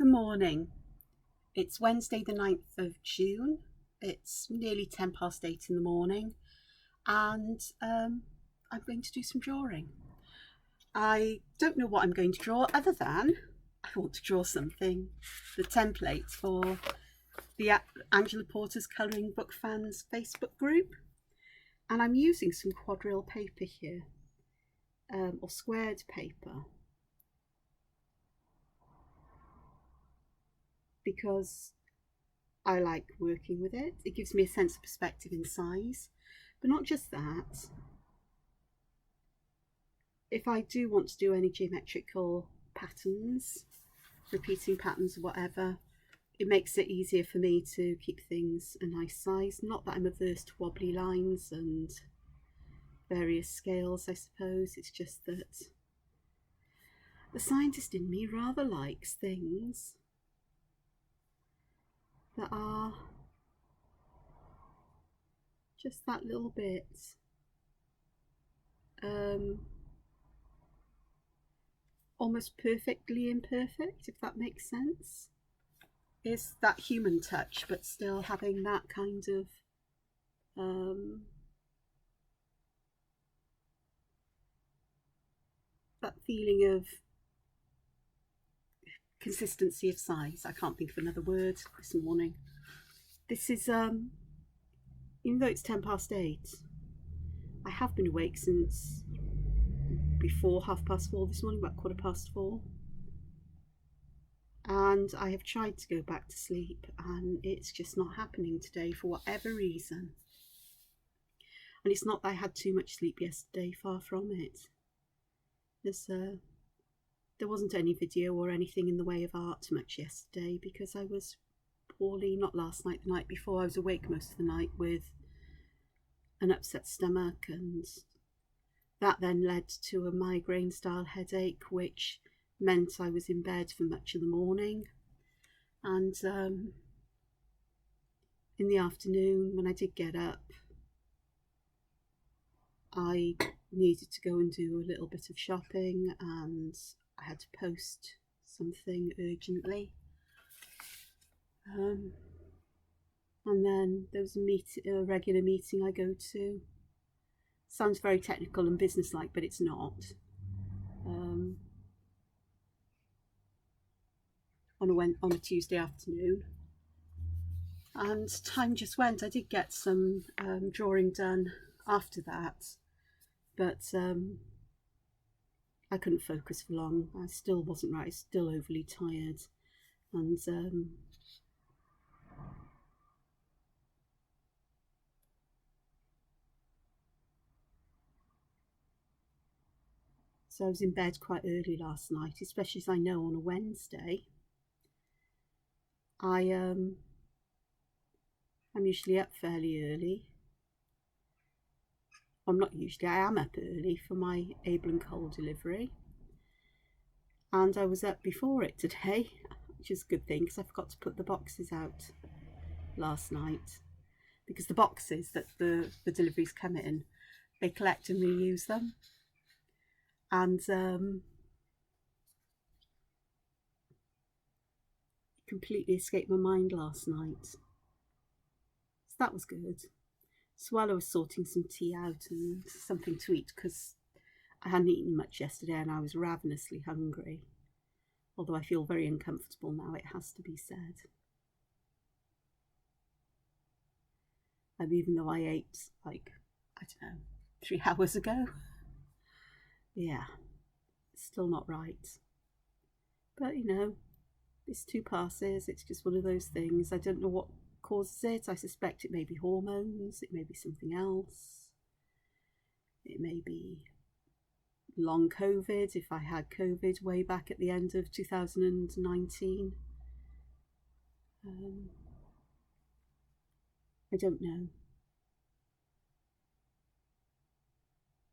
Good morning. It's Wednesday the 9th of June. It's nearly 8:10 in the morning and I'm going to do some drawing. I don't know what I'm going to draw other than I want to draw something, the template for the Angela Porter's Colouring Book Fans Facebook group, and I'm using some quadrille paper here, or squared paper, because I like working with it. It gives me a sense of perspective in size, but not just that. If I do want to do any geometrical patterns, repeating patterns, whatever, it makes it easier for me to keep things a nice size. Not that I'm averse to wobbly lines and various scales, I suppose. It's just that the scientist in me rather likes things that are just that little bit almost perfectly imperfect, if that makes sense. Is that human touch, but still having that kind of that feeling of consistency of size. I can't think of another word this morning. This is even though it's 8:10, I have been awake since before 4:30 this morning, about 4:15, and I have tried to go back to sleep and it's just not happening today for whatever reason. And it's not that I had too much sleep yesterday, far from it. There wasn't any video or anything in the way of art much yesterday because I was poorly, not last night, the night before. I was awake most of the night with an upset stomach, and that then led to a migraine style headache, which meant I was in bed for much of the morning. And in the afternoon, when I did get up, I needed to go and do a little bit of shopping, and I had to post something urgently. And then there was a regular meeting I go to. Sounds very technical and businesslike, but it's not. On a Tuesday afternoon, and time just went. I did get some drawing done after that, but I couldn't focus for long. I still wasn't right. I was still overly tired, and so I was in bed quite early last night, especially as I know on a Wednesday I'm usually up fairly early. I'm not usually, I am up early for my Able and Cole delivery, and I was up before it today, which is a good thing because I forgot to put the boxes out last night, because the boxes that the deliveries come in, they collect and reuse them, and completely escaped my mind last night, so that was good. So while I was sorting some tea out and something to eat, because I hadn't eaten much yesterday and I was ravenously hungry, although I feel very uncomfortable now, it has to be said. Even though I ate, like, I don't know, 3 hours ago. Yeah, it's still not right. But you know, this too passes. It's just one of those things. I don't know what causes it. I suspect it may be hormones, it may be something else, it may be long COVID, if I had COVID way back at the end of 2019. I don't know,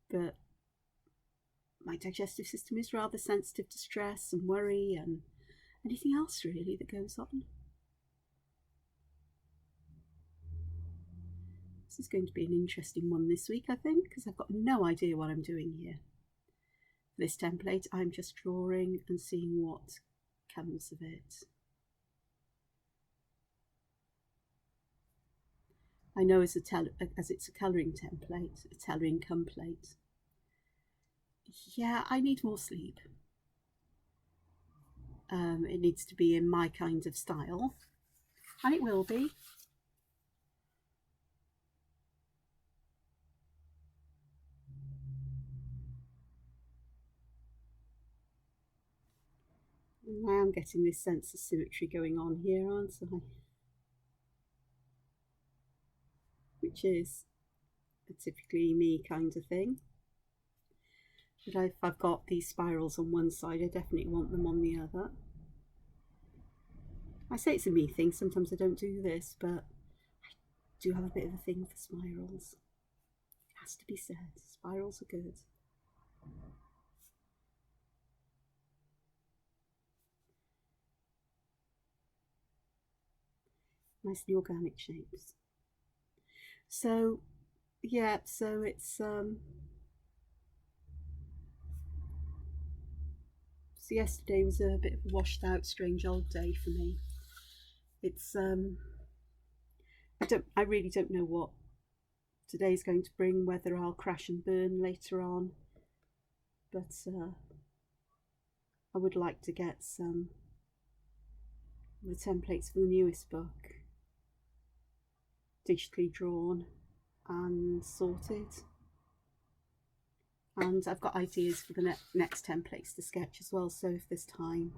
but my digestive system is rather sensitive to stress and worry and anything else really that goes on. This is going to be an interesting one this week, I think, because I've got no idea what I'm doing here. For this template, I'm just drawing and seeing what comes of it. I know as it's a colouring template, a colouring template. Yeah, I need more sleep. It needs to be in my kind of style, and it will be. I am getting this sense of symmetry going on here, aren't I? Which is a typically me kind of thing. But if I've got these spirals on one side, I definitely want them on the other. I say it's a me thing, sometimes I don't do this, but I do have a bit of a thing for spirals. It has to be said, spirals are good. Nicely organic shapes. So yeah, so it's so yesterday was a bit of a washed out strange old day for me. It's I really don't know what today's going to bring, whether I'll crash and burn later on, but I would like to get some of the templates for the newest book digitally drawn and sorted, and I've got ideas for the next templates to sketch as well, so if there's time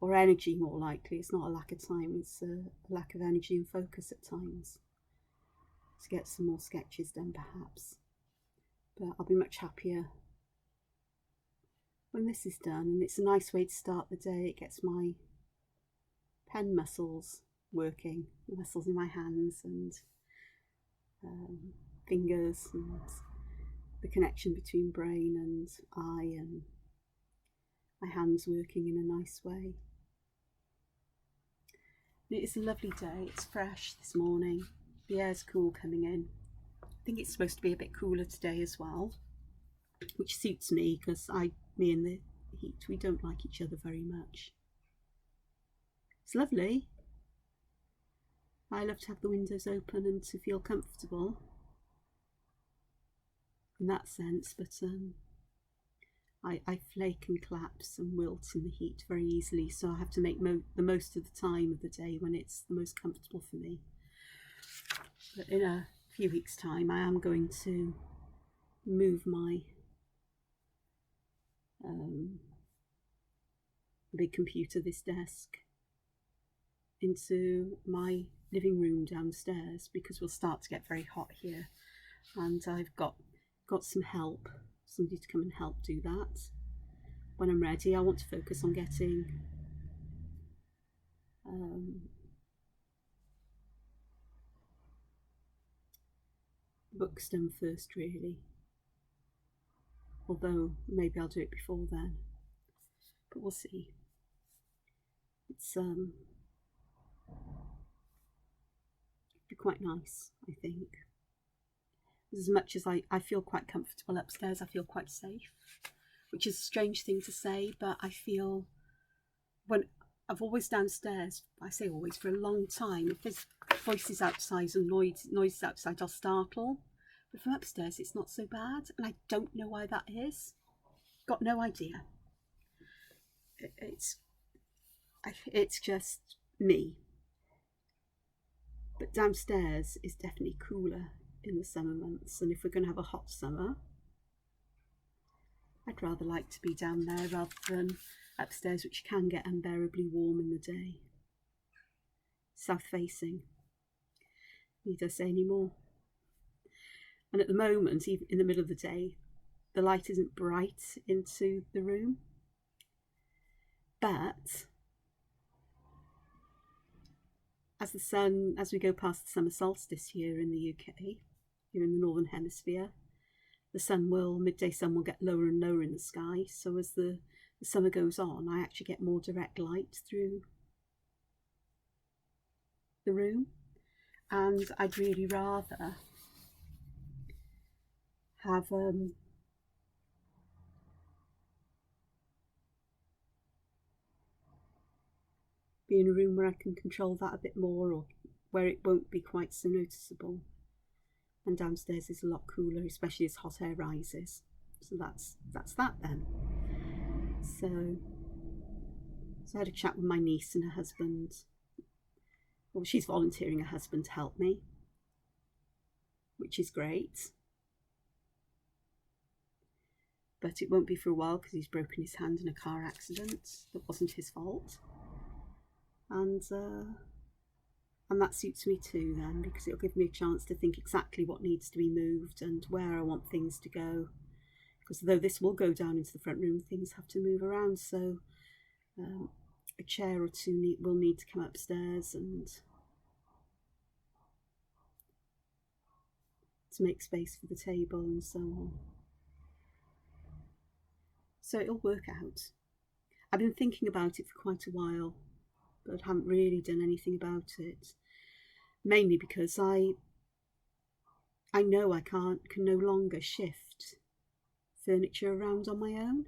or energy, more likely, it's not a lack of time, it's a lack of energy and focus at times, to get some more sketches done perhaps. But I'll be much happier when this is done, and it's a nice way to start the day. It gets my pen muscles working, the muscles in my hands and fingers, and the connection between brain and eye and my hands working in a nice way. It's a lovely day, it's fresh this morning, the air's cool coming in. I think it's supposed to be a bit cooler today as well, which suits me because me and the heat, we don't like each other very much. It's lovely. I love to have the windows open and to feel comfortable in that sense, but I flake and collapse and wilt in the heat very easily, so I have to make the most of the time of the day when it's the most comfortable for me. But in a few weeks' time, I am going to move my big computer, this desk, into my living room downstairs, because we'll start to get very hot here, and I've got some help, somebody to come and help do that when I'm ready. I want to focus on getting books done first, really, although maybe I'll do it before then, but we'll see. It's be quite nice, I think. As much as I feel quite comfortable upstairs, I feel quite safe, which is a strange thing to say, but I feel when I've always downstairs, I say always, for a long time, if there's voices outside and noises outside, I'll startle. But from upstairs, it's not so bad, and I don't know why that is. Got no idea. It's just me. But downstairs is definitely cooler in the summer months, and if we're going to have a hot summer, I'd rather like to be down there rather than upstairs, which can get unbearably warm in the day. South facing, need I say any more? And at the moment, even in the middle of the day, the light isn't bright into the room, but as we go past the summer solstice here in the UK, here in the Northern Hemisphere, the midday sun will get lower and lower in the sky, so as the summer goes on, I actually get more direct light through the room, and I'd really rather have be in a room where I can control that a bit more, or where it won't be quite so noticeable. And downstairs is a lot cooler, especially as hot air rises. So that's that then. So I had a chat with my niece and her husband. Well, she's volunteering her husband to help me, which is great. But it won't be for a while because he's broken his hand in a car accident that wasn't his fault. And that suits me too then, because it'll give me a chance to think exactly what needs to be moved and where I want things to go. Because though this will go down into the front room, things have to move around. So a chair or two will need to come upstairs and to make space for the table and so on. So it'll work out. I've been thinking about it for quite a while, but haven't really done anything about it. Mainly because I know I can no longer shift furniture around on my own.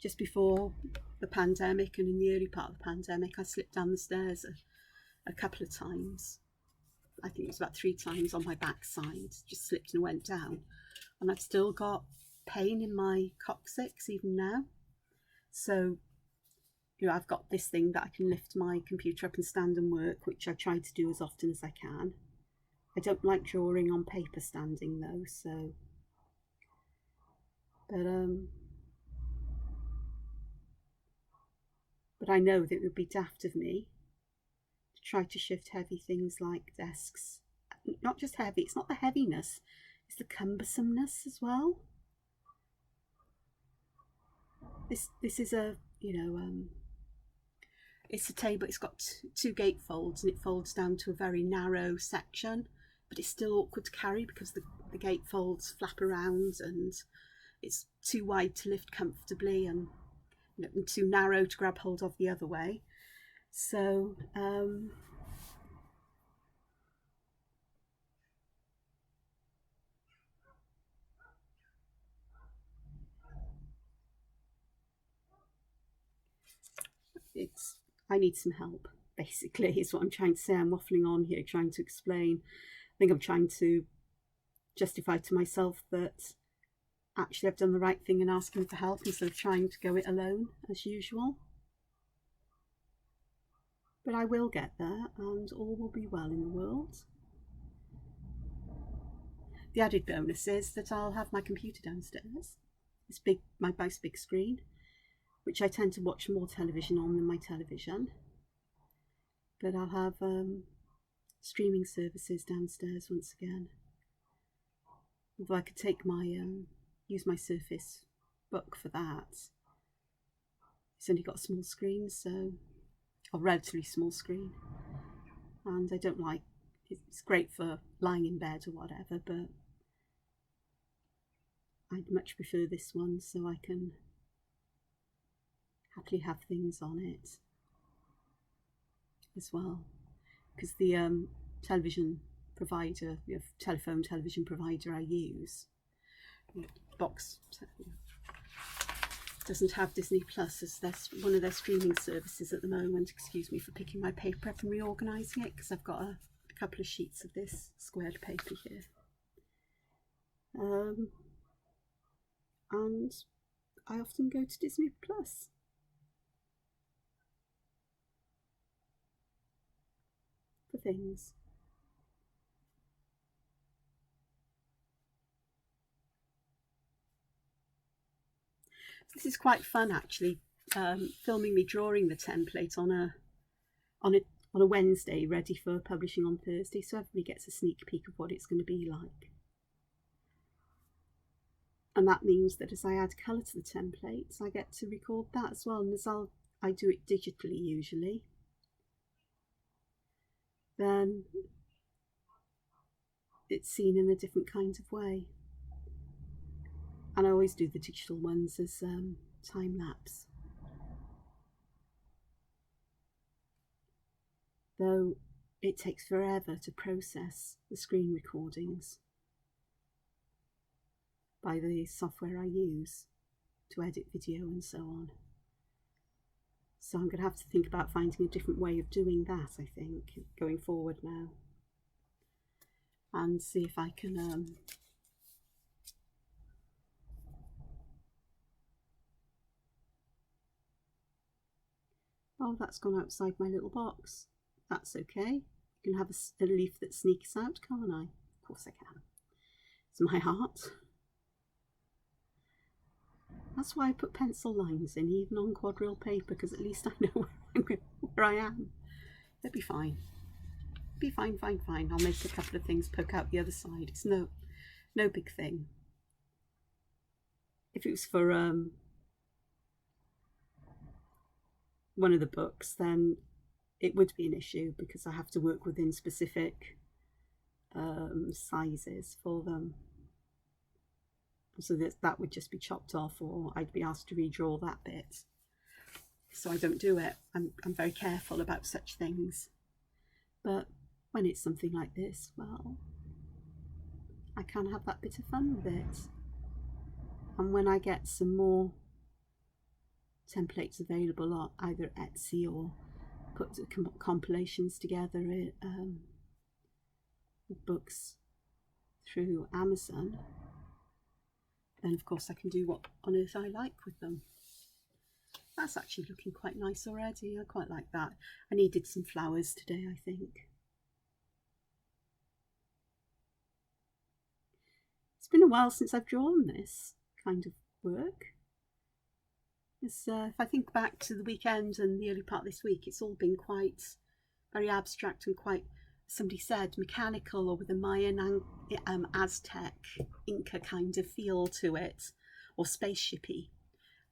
Just before the pandemic and in the early part of the pandemic, I slipped down the stairs a couple of times. I think it was about 3 times on my backside, just slipped and went down. And I've still got pain in my coccyx even now. So, I've got this thing that I can lift my computer up and stand and work, which I try to do as often as I can. I don't like drawing on paper standing though, so. But I know that it would be daft of me to try to shift heavy things like desks. Not just heavy, it's not the heaviness, it's the cumbersomeness as well. This is a, it's a table, it's got 2 gate folds and it folds down to a very narrow section, but it's still awkward to carry because the gate folds flap around and it's too wide to lift comfortably and too narrow to grab hold of the other way. So I need some help, basically, is what I'm trying to say. I'm waffling on here, trying to explain. I think I'm trying to justify to myself that actually I've done the right thing in asking for help instead of trying to go it alone, as usual. But I will get there, and all will be well in the world. The added bonus is that I'll have my computer downstairs. It's big, my nice big screen, which I tend to watch more television on than my television. But I'll have streaming services downstairs once again. Although I could take my use my Surface Book for that. It's only got a small screen, so a relatively small screen, and I don't like. It's great for lying in bed or whatever, but I'd much prefer this one, so I can happily have things on it as well. Because the television provider, telephone television provider I use, box doesn't have Disney Plus as one of their streaming services at the moment. Excuse me for picking my paper up and reorganising it, because I've got a couple of sheets of this squared paper here. And I often go to Disney Plus. For things. This is quite fun actually, filming me drawing the template on a Wednesday, ready for publishing on Thursday, so everybody gets a sneak peek of what it's going to be like. And that means that as I add colour to the templates, I get to record that as well. And as I do it digitally usually, then it's seen in a different kind of way. And I always do the digital ones as time-lapse. Though it takes forever to process the screen recordings by the software I use to edit video and so on. So I'm going to have to think about finding a different way of doing that, I think, going forward now. And see if I can oh, that's gone outside my little box. That's okay. I can have a leaf that sneaks out, can't I? Of course I can. It's my heart. That's why I put pencil lines in, even on quadrille paper, because at least I know where I am. It'll be fine. Be fine, fine, fine. I'll make a couple of things poke out the other side. It's no big thing. If it was for one of the books, then it would be an issue because I have to work within specific sizes for them. So that would just be chopped off, or I'd be asked to redraw that bit. So I don't do it. I'm very careful about such things. But when it's something like this, well, I can have that bit of fun with it. And when I get some more templates available on either Etsy or put compilations together, books through Amazon, then of course I can do what on earth I like with them. That's actually looking quite nice already. I quite like that. I needed some flowers today, I think. It's been a while since I've drawn this kind of work. If I think back to the weekend and the early part of this week, it's all been quite very abstract and quite, somebody said, mechanical, or with a Mayan, Aztec, Inca kind of feel to it, or spaceshipy.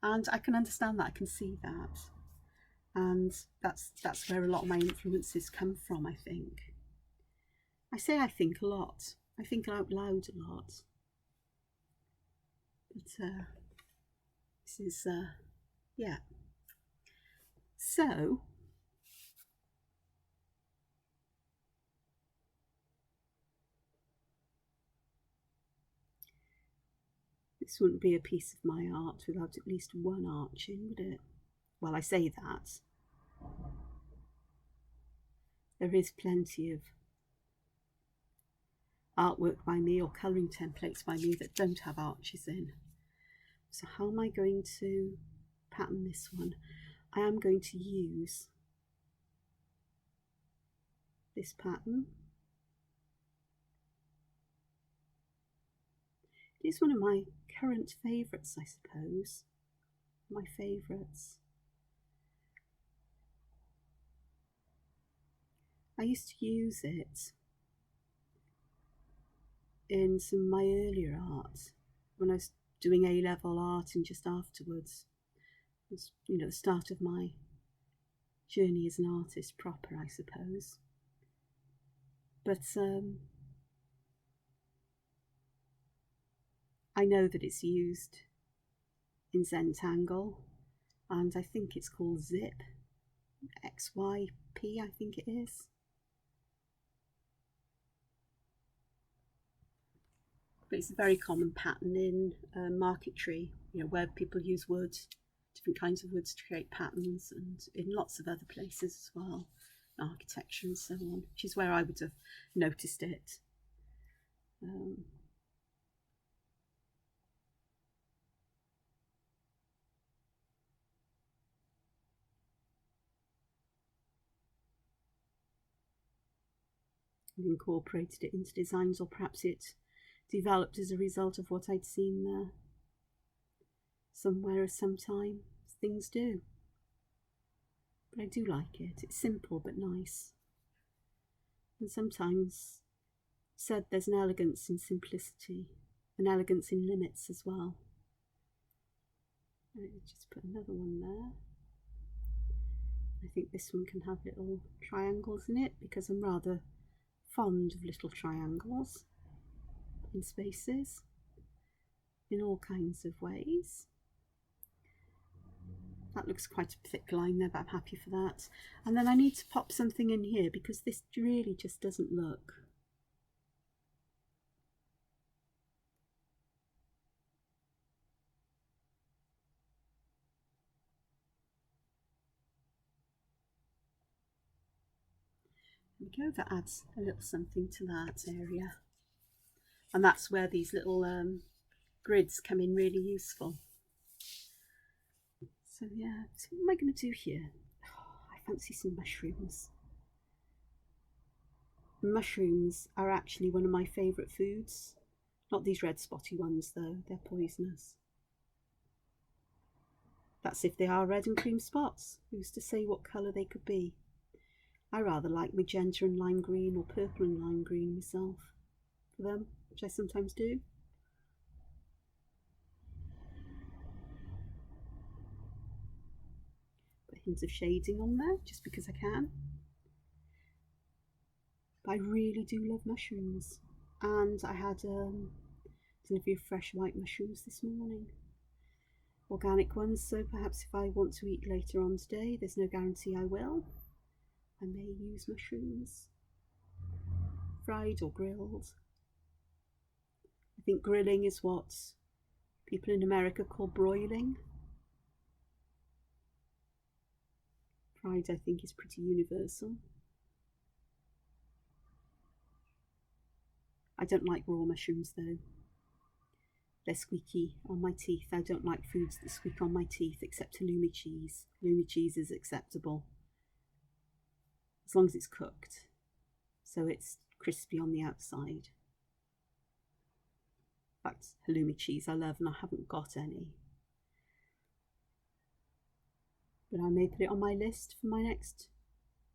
And I can understand that, I can see that. And that's where a lot of my influences come from, I think. I say I think a lot. I think out loud a lot. But this is, yeah. So, this wouldn't be a piece of my art without at least one arch in, would it? Well, I say that. There is plenty of artwork by me or colouring templates by me that don't have arches in. So how am I going to pattern this one? I am going to use this pattern. It is one of my current favourites, I suppose. My favourites. I used to use it in some of my earlier art when I was doing A-level art, and just afterwards. It was, you know, the start of my journey as an artist proper, I suppose. But I know that it's used in Entangled, and I think it's called Zip, XYP, I think it is. But it's a very common pattern in marquetry, you know, where people use wood, different kinds of woods to create patterns, and in lots of other places as well, architecture and so on, which is where I would have noticed it. And incorporated it into designs, or perhaps it developed as a result of what I'd seen there somewhere or sometime. Things do. But I do like it. It's simple but nice. And sometimes said there's an elegance in simplicity, an elegance in limits as well. Right, just put another one there. I think this one can have little triangles in it because I'm rather fond of little triangles in spaces in all kinds of ways. That looks quite a thick line there, but I'm happy for that. And then I need to pop something in here because this really just doesn't look. go, that adds a little something to that area. And that's where these little grids come in really useful. So yeah, so what am I going to do here? Oh, I fancy some mushrooms. Mushrooms are actually one of my favourite foods. Not these red spotty ones though, they're poisonous. That's if they are red and cream spots. Who's to say what colour they could be? I rather like magenta and lime green, or purple and lime green myself for them, which I sometimes do. Put hints of shading on there just because I can. But I really do love mushrooms, and I had delivery of fresh white mushrooms this morning. Organic ones, so perhaps if I want to eat later on today, there's no guarantee I will, I may use mushrooms, fried or grilled. I think grilling is what people in America call broiling. Fried, I think, is pretty universal. I don't like raw mushrooms though. They're squeaky on my teeth. I don't like foods that squeak on my teeth, except halloumi cheese. Halloumi cheese is acceptable as long as it's cooked, so it's crispy on the outside. In fact, halloumi cheese I love, and I haven't got any. But I may put it on my list for my next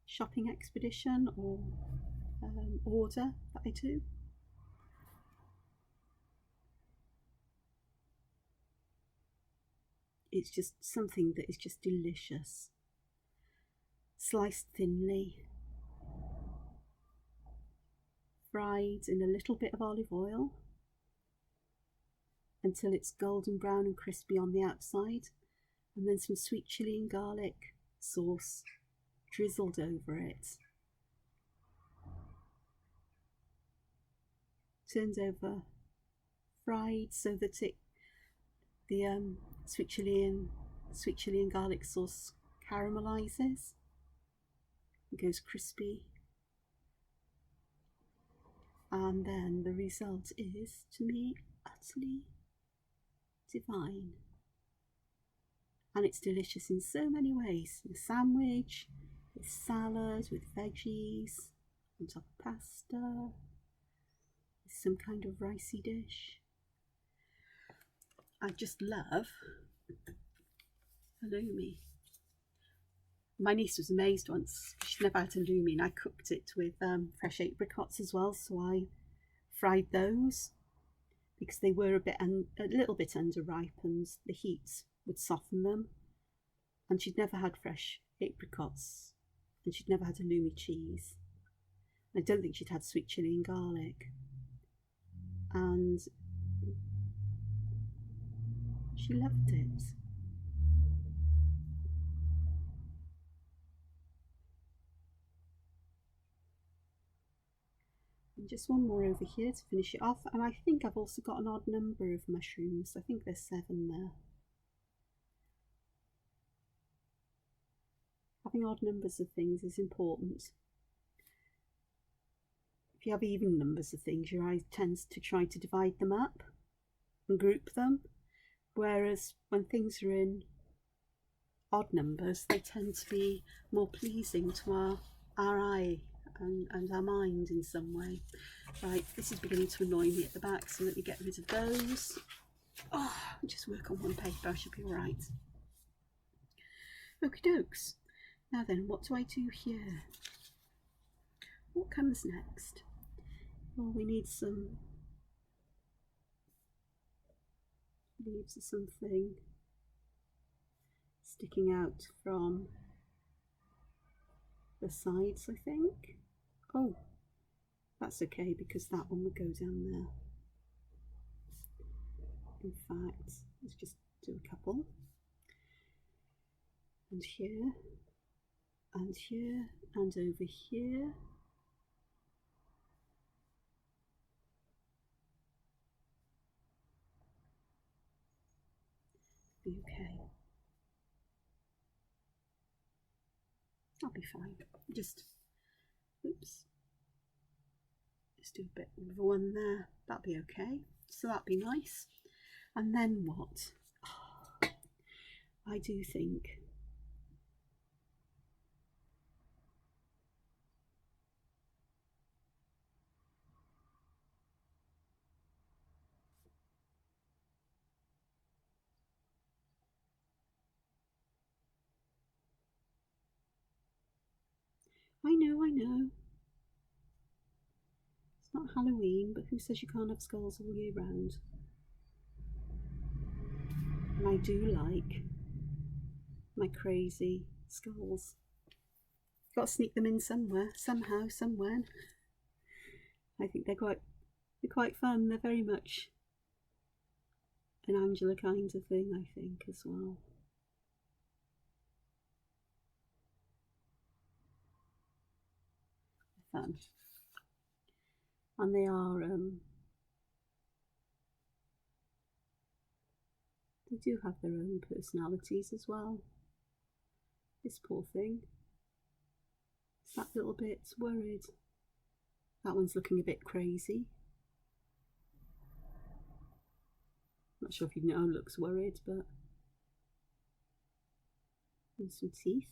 shopping expedition or order that I do. It's just something that is just delicious. Sliced thinly, fried in a little bit of olive oil until it's golden brown and crispy on the outside, and then some sweet chilli and garlic sauce drizzled over it. Turned over, fried so that the sweet chilli and garlic sauce caramelizes. It goes crispy, and then the result is, to me, utterly divine. And it's delicious in so many ways: in a sandwich, with salad, with veggies, on top of pasta, with some kind of ricey dish. I just love halloumi. My niece was amazed once. She'd never had halloumi, and I cooked it with fresh apricots as well, so I fried those because they were a little bit underripe, and the heat would soften them. And she'd never had fresh apricots, and she'd never had halloumi cheese. I don't think she'd had sweet chilli and garlic, and she loved it. And just one more over here to finish it off, and I think I've also got an odd number of mushrooms. I think there's 7 there. Having odd numbers of things is important. If you have even numbers of things, your eye tends to try to divide them up and group them, whereas when things are in odd numbers, they tend to be more pleasing to our eye and our mind in some way. Right, this is beginning to annoy me at the back, so let me get rid of those. Oh, I'll just work on one paper, I should be all right. Okie dokes. Now then, what do I do here? What comes next? Well, we need some leaves or something sticking out from the sides, I think. Oh, that's okay, because that one would go down there. In fact, let's just do a couple. And here, and here, and over here. Be okay. I'll be fine. Just Oops. Let's do a bit of one there. That'll be okay. So that'd be nice. And then what? Oh, I do think I know. It's not Halloween, but who says you can't have skulls all year round? And I do like my crazy skulls. Got to sneak them in somewhere, somehow, somewhere. I think they're quite fun. They're very much an Angela kind of thing, I think, as well. Fun. And they are they do have their own personalities as well. This poor thing is that little bit worried. That one's looking a bit crazy. Not sure if you know looks worried, but and some teeth.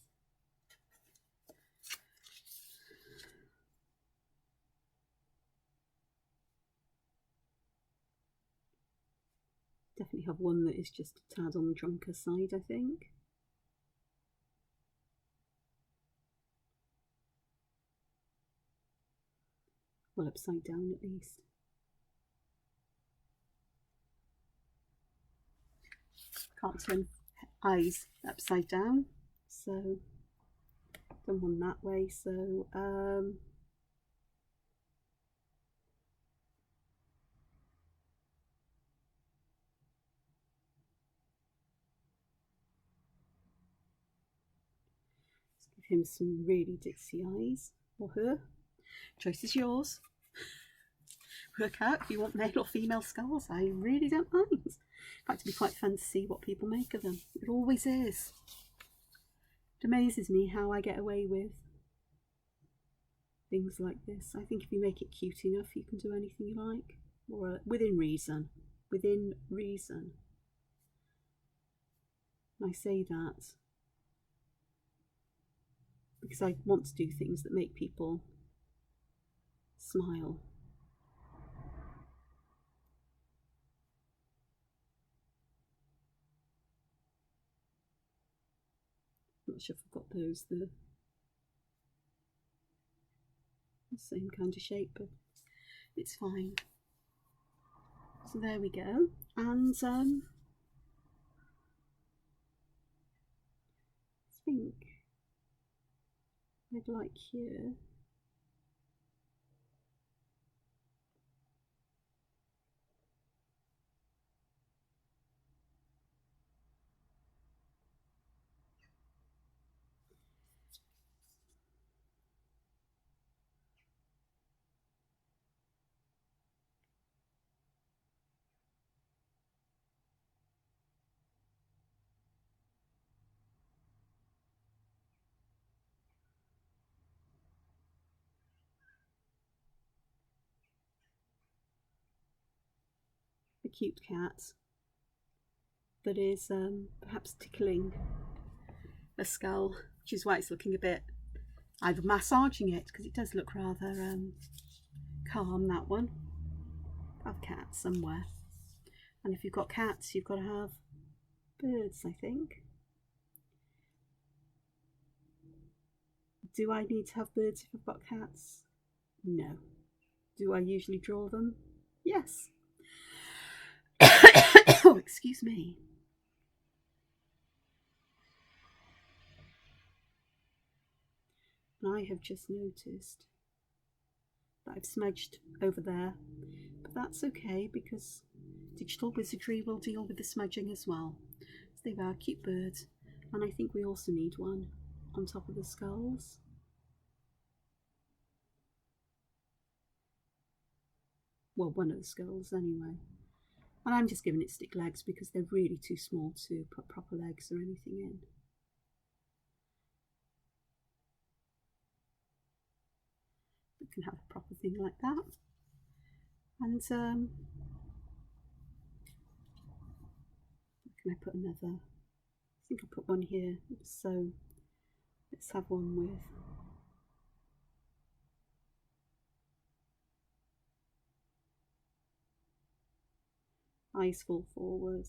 Definitely have one that is just a tad on the drunker side, I think. Well, upside down at least. Can't turn eyes upside down, so done one that way. So him some really ditzy eyes, or her. Choice is yours. Work out if you want male or female skulls. I really don't mind. In fact, it'd be quite fun to see what people make of them. It always is. It amazes me how I get away with things like this. I think if you make it cute enough, you can do anything you like, or within reason. Within reason. And I say that because I want to do things that make people smile. I'm not sure if I've got those the same kind of shape, but it's fine. So there we go. And I think I'd like here a cute cat that is perhaps tickling a skull, which is why it's looking a bit either massaging it, because it does look rather calm, that one. Have cats somewhere, and if you've got cats you've got to have birds, I think. Do I need to have birds if I've got cats? No. Do I usually draw them? Yes. Oh, excuse me. And I have just noticed that I've smudged over there, but that's okay because digital wizardry will deal with the smudging as well. So they are cute birds, and I think we also need one on top of the skulls. Well, one of the skulls anyway. And I'm just giving it stick legs because they're really too small to put proper legs or anything in. can have a proper thing like that. And can I put another? I think I'll put one here. So let's have one with eyes fall forward.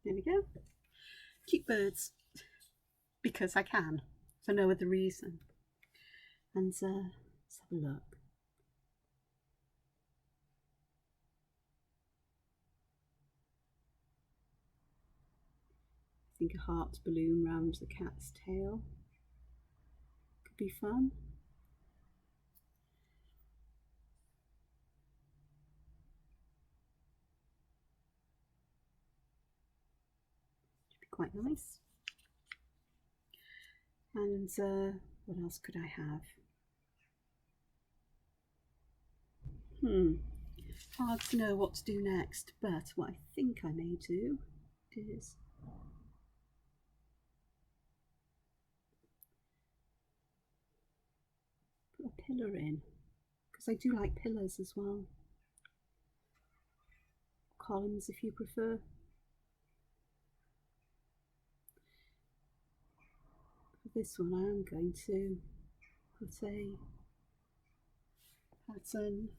There we go. Cute birds, because I can, for no other reason. And let's have a look. I think a heart balloon round the cat's tail could be fun. Should be quite nice. And what else could I have? Hard to know what to do next, but what I think I may do is put a pillar in, because I do like pillars as well. Columns if you prefer. For this one I am going to put a pattern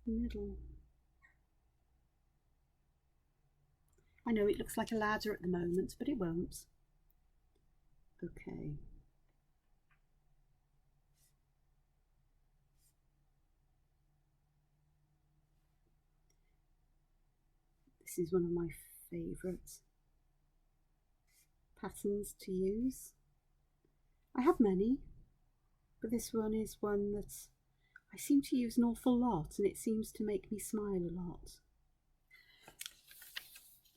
in the middle. I know it looks like a ladder at the moment, but it won't. Okay. This is one of my favourite patterns to use. I have many, but this one is one that I seem to use an awful lot, and it seems to make me smile a lot.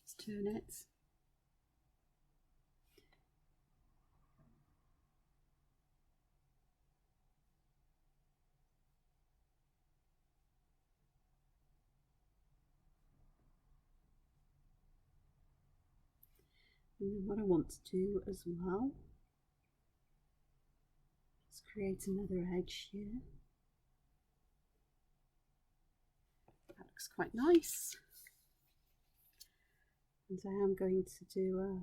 Let's turn it. And then what I want to do as well is create another edge here. That looks quite nice. And I am going to do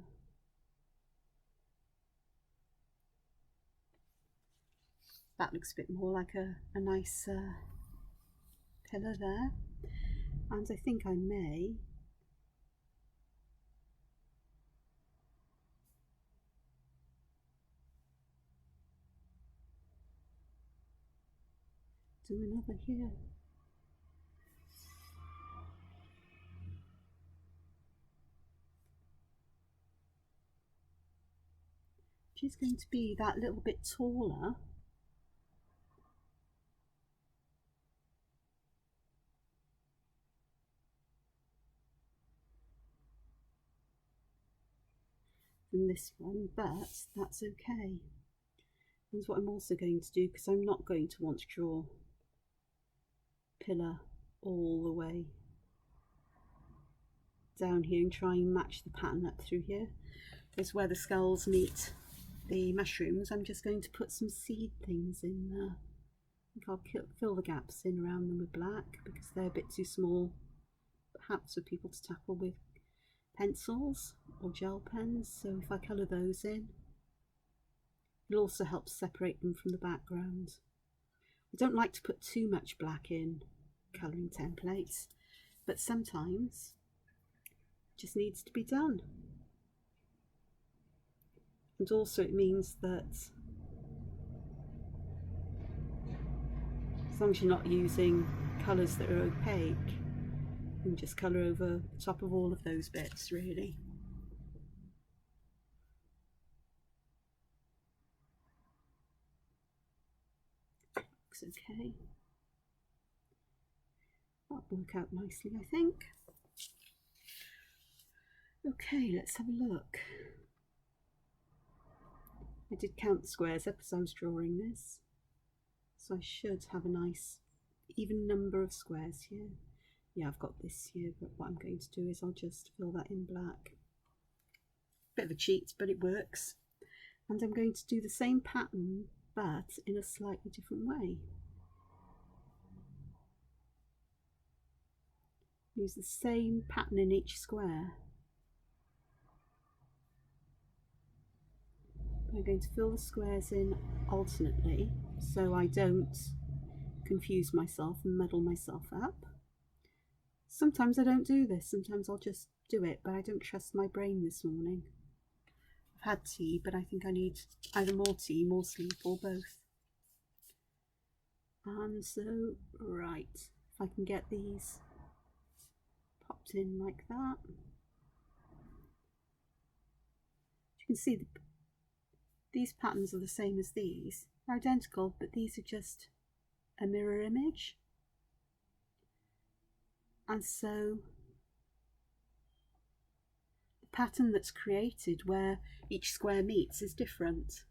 that looks a bit more like a nice pillar there. And I think I may do another here. She's going to be that little bit taller. Than this one, but that's okay. That's what I'm also going to do, because I'm not going to want to draw pillar all the way down here and try and match the pattern up through here. Is where the skulls meet the mushrooms. I'm just going to put some seed things in there. I think I'll fill the gaps in around them with black, because they're a bit too small perhaps for people to tackle with pencils or gel pens, so if I colour those in, it'll also help separate them from the background. I don't like to put too much black in colouring templates, but sometimes it just needs to be done. And also it means that as long as you're not using colours that are opaque, you can just colour over the top of all of those bits, really. Looks okay. That'll work out nicely, I think. Okay, let's have a look. I did count the squares up as I was drawing this, so I should have a nice even number of squares here. Yeah, I've got this here, but what I'm going to do is I'll just fill that in black. Bit of a cheat, but it works. And I'm going to do the same pattern, but in a slightly different way. Use the same pattern in each square. I'm going to fill the squares in alternately so I don't confuse myself and muddle myself up. Sometimes I don't do this, sometimes I'll just do it, but I don't trust my brain this morning. I've had tea, but I think I need either more tea, more sleep, or both. And so, right, if I can get these popped in like that. You can see these patterns are the same as these. They're identical, but these are just a mirror image. And so the pattern that's created where each square meets is different.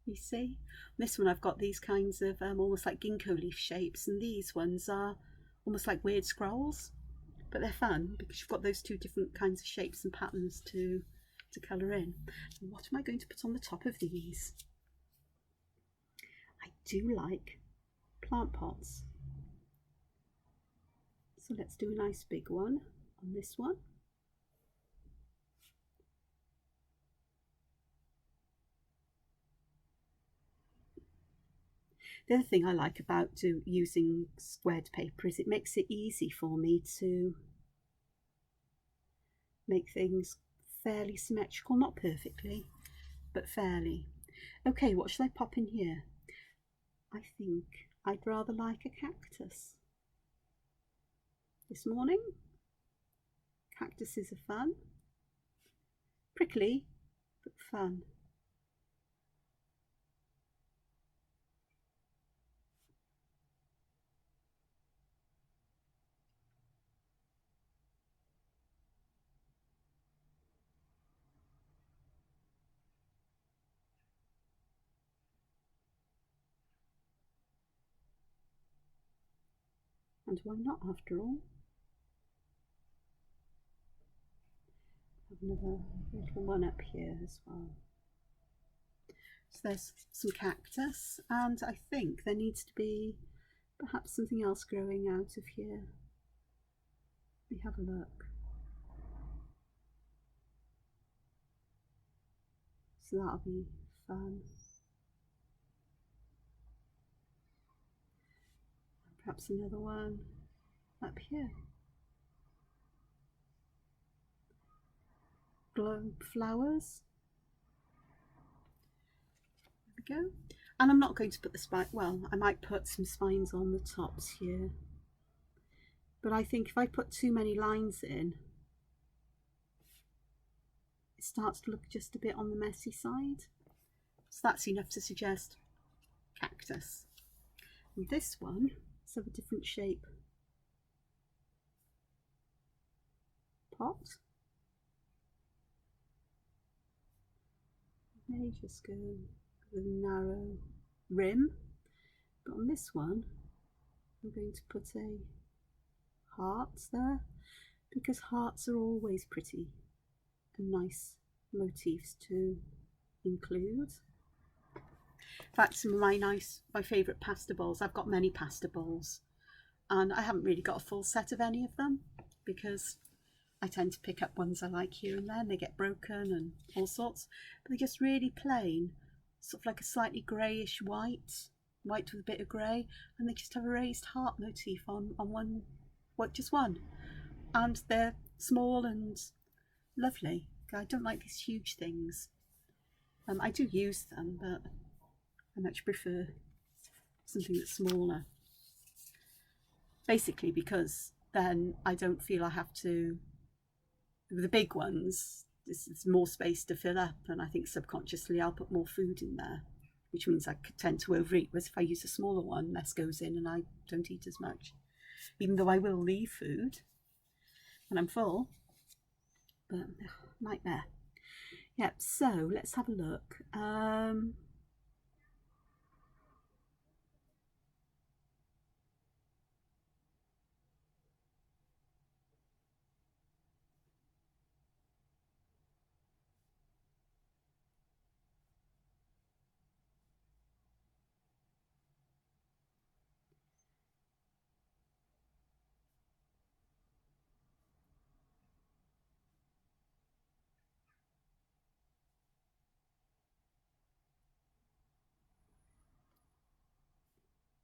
You see? This one I've got these kinds of almost like ginkgo leaf shapes, and these ones are almost like weird scrolls, but they're fun because you've got those two different kinds of shapes and patterns to colour in. And what am I going to put on the top of these? I do like plant pots, so let's do a nice big one on this one. The other thing I like about using squared paper is it makes it easy for me to make things fairly symmetrical, not perfectly, but fairly. Okay, what should I pop in here? I think I'd rather like a cactus. This morning, cactuses are fun, prickly, but fun. And why not, after all? Have another little one up here as well. So there's some cactus, and I think there needs to be perhaps something else growing out of here. Let me have a look. So that'll be fun. Perhaps another one up here. Globe flowers. There we go. And I'm not going to put the spine, well, I might put some spines on the tops here. But I think if I put too many lines in, it starts to look just a bit on the messy side. So that's enough to suggest cactus. And this one is of a different shape pot. May just go with a narrow rim, but on this one I'm going to put a heart there because hearts are always pretty and nice motifs to include. In fact, some of my favourite pasta bowls, I've got many pasta bowls and I haven't really got a full set of any of them because I tend to pick up ones I like here and there and they get broken and all sorts, but they're just really plain, sort of like a slightly greyish white with a bit of grey, and they just have a raised heart motif on one, just one, and they're small and lovely. I don't like these huge things. I do use them, but I much prefer something that's smaller, basically because then I don't feel I have to. With the big ones, there's more space to fill up, and I think subconsciously I'll put more food in there, which means I could tend to overeat. Whereas if I use a smaller one, less goes in and I don't eat as much, even though I will leave food when I'm full. but nightmare. Yep, so let's have a look.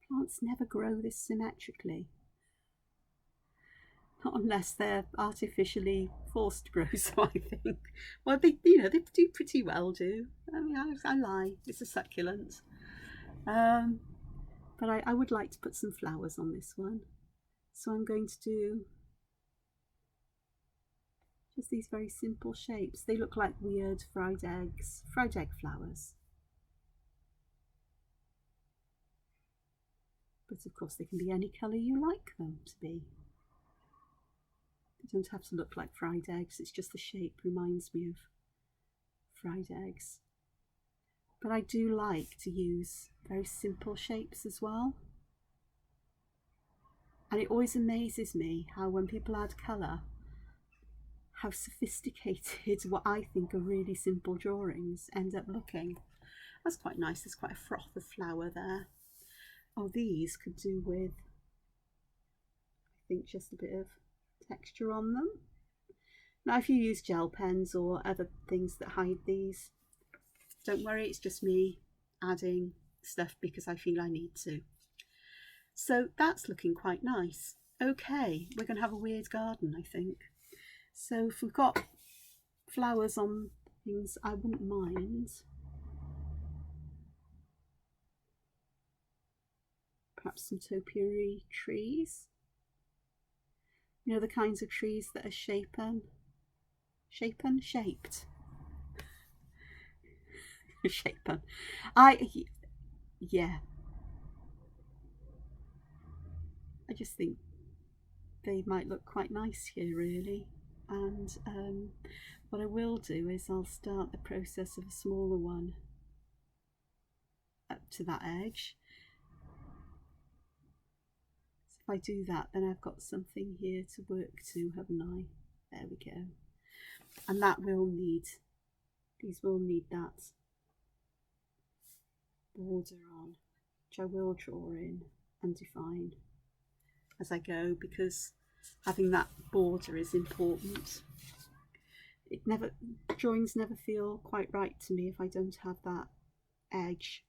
Plants never grow this symmetrically. Not unless they're artificially forced to grow, so I think. Well, they do pretty well, do. I mean, I lie. It's a succulent. But I would like to put some flowers on this one. So I'm going to do just these very simple shapes. They look like weird fried egg flowers. But of course they can be any colour you like them to be. They don't have to look like fried eggs, it's just the shape reminds me of fried eggs. But I do like to use very simple shapes as well. And it always amazes me how when people add colour, how sophisticated what I think are really simple drawings end up looking. That's quite nice, there's quite a froth of flower there. Oh, these could do with, I think, just a bit of texture on them. Now if you use gel pens or other things that hide these, don't worry, it's just me adding stuff because I feel I need to. So that's looking quite nice. Okay, we're going to have a weird garden, I think. So if we've got flowers on things, I wouldn't mind perhaps some topiary trees. You know, the kinds of trees that are shaped. Shapen. Yeah. I just think they might look quite nice here, really. And what I will do is I'll start the process of a smaller one up to that edge. So if I do that, then I've got something here to work to, haven't I? There we go. And that will need, these will need that border on, which I will draw in and define as I go, because having that border is important. Drawings never feel quite right to me if I don't have that edge.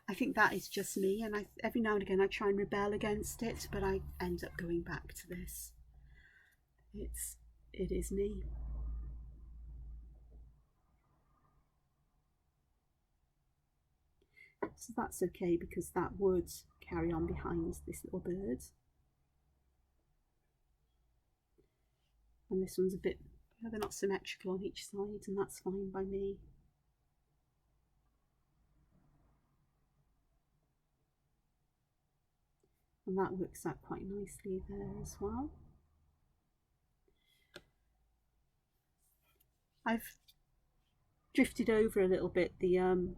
I think that is just me, and every now and again I try and rebel against it, but I end up going back to this. It is me. So that's okay, because that would carry on behind this little bird. And this one's a bit, they're not symmetrical on each side, and that's fine by me. And that works out quite nicely there as well. I've drifted over a little bit the in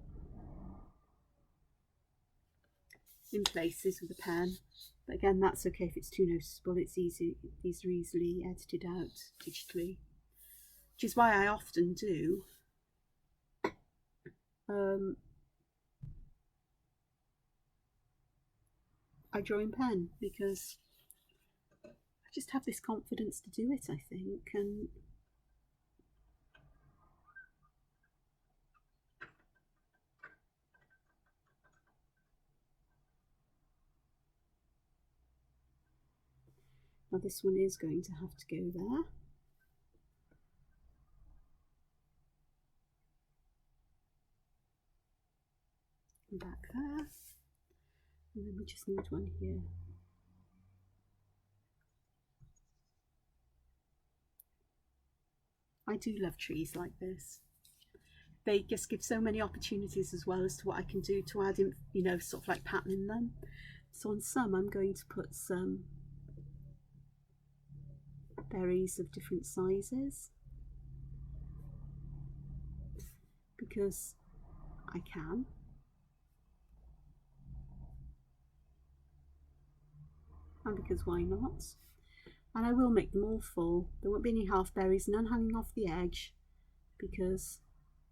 places with a pen, but again that's okay if it's too noticeable. It's easy, these are easily edited out digitally, which is why I often do I draw in pen, because I just have this confidence to do it, I think. And now this one is going to have to go there. And back there. And then we just need one here. I do love trees like this. They just give so many opportunities as well as to what I can do to add in, you know, sort of like patterning them. So on some I'm going to put some berries of different sizes. because I can. And because why not? And I will make them all full. There won't be any half berries, none hanging off the edge, because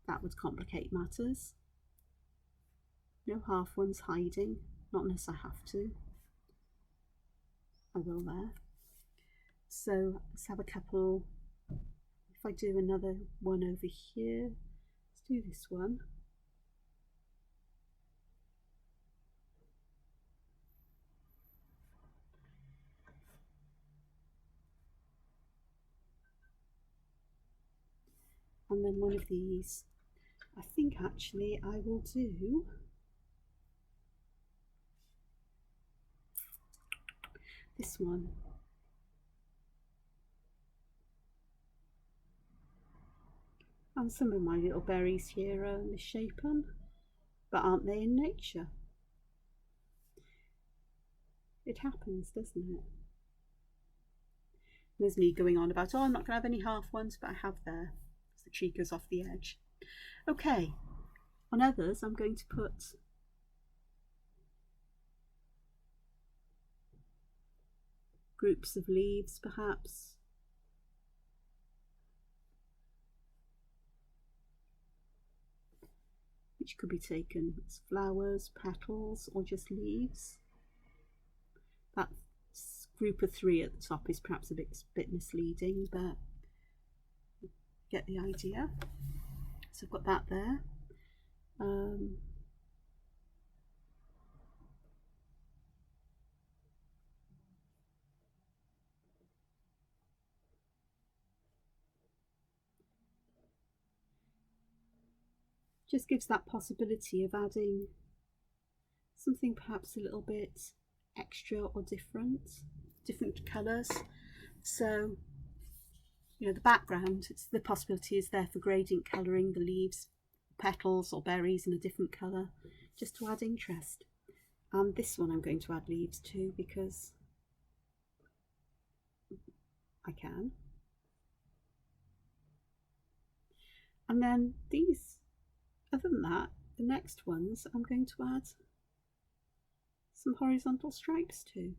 that would complicate matters. No half ones hiding, not unless I have to. I will there. So let's have a couple. If I do another one over here, let's do this one. And then one of these. I think actually I will do this one. And some of my little berries here are misshapen, but aren't they in nature? It happens, doesn't it? There's me going on about, oh, I'm not going to have any half ones, but I have there. The tree goes off the edge. Okay, on others I'm going to put groups of leaves perhaps. Which could be taken as flowers, petals, or just leaves. That group of 3 at the top is perhaps a bit misleading, but get the idea. So I've got that there. Just gives that possibility of adding something perhaps a little bit extra or different colours. So, you know, the background, the possibility is there for gradient colouring the leaves, petals or berries in a different colour, just to add interest. And this one I'm going to add leaves to because I can. And then these, other than that, the next ones I'm going to add some horizontal stripes to.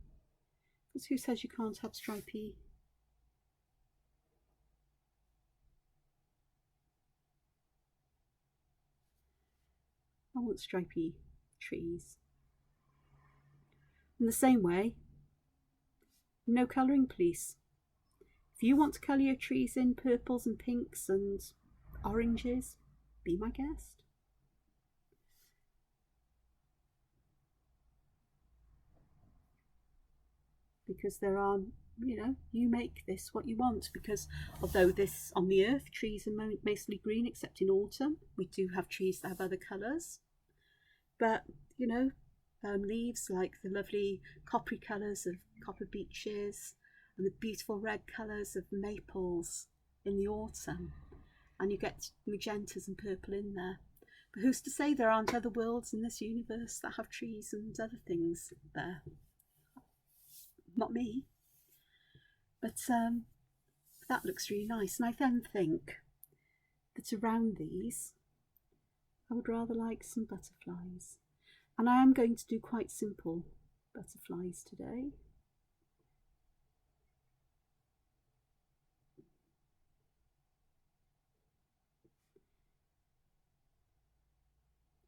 Because who says you can't have stripy? I want stripy trees. In the same way, no colouring please. If you want to colour your trees in purples and pinks and oranges, be my guest. Because there are, you know, you make this what you want, because although this on the earth trees are mostly green except in autumn, we do have trees that have other colours, but you know, leaves like the lovely coppery colours of copper beeches and the beautiful red colours of maples in the autumn, and you get magentas and purple in there. But who's to say there aren't other worlds in this universe that have trees and other things there? Not me. But that looks really nice. And I then think that around these, I would rather like some butterflies. And I am going to do quite simple butterflies today.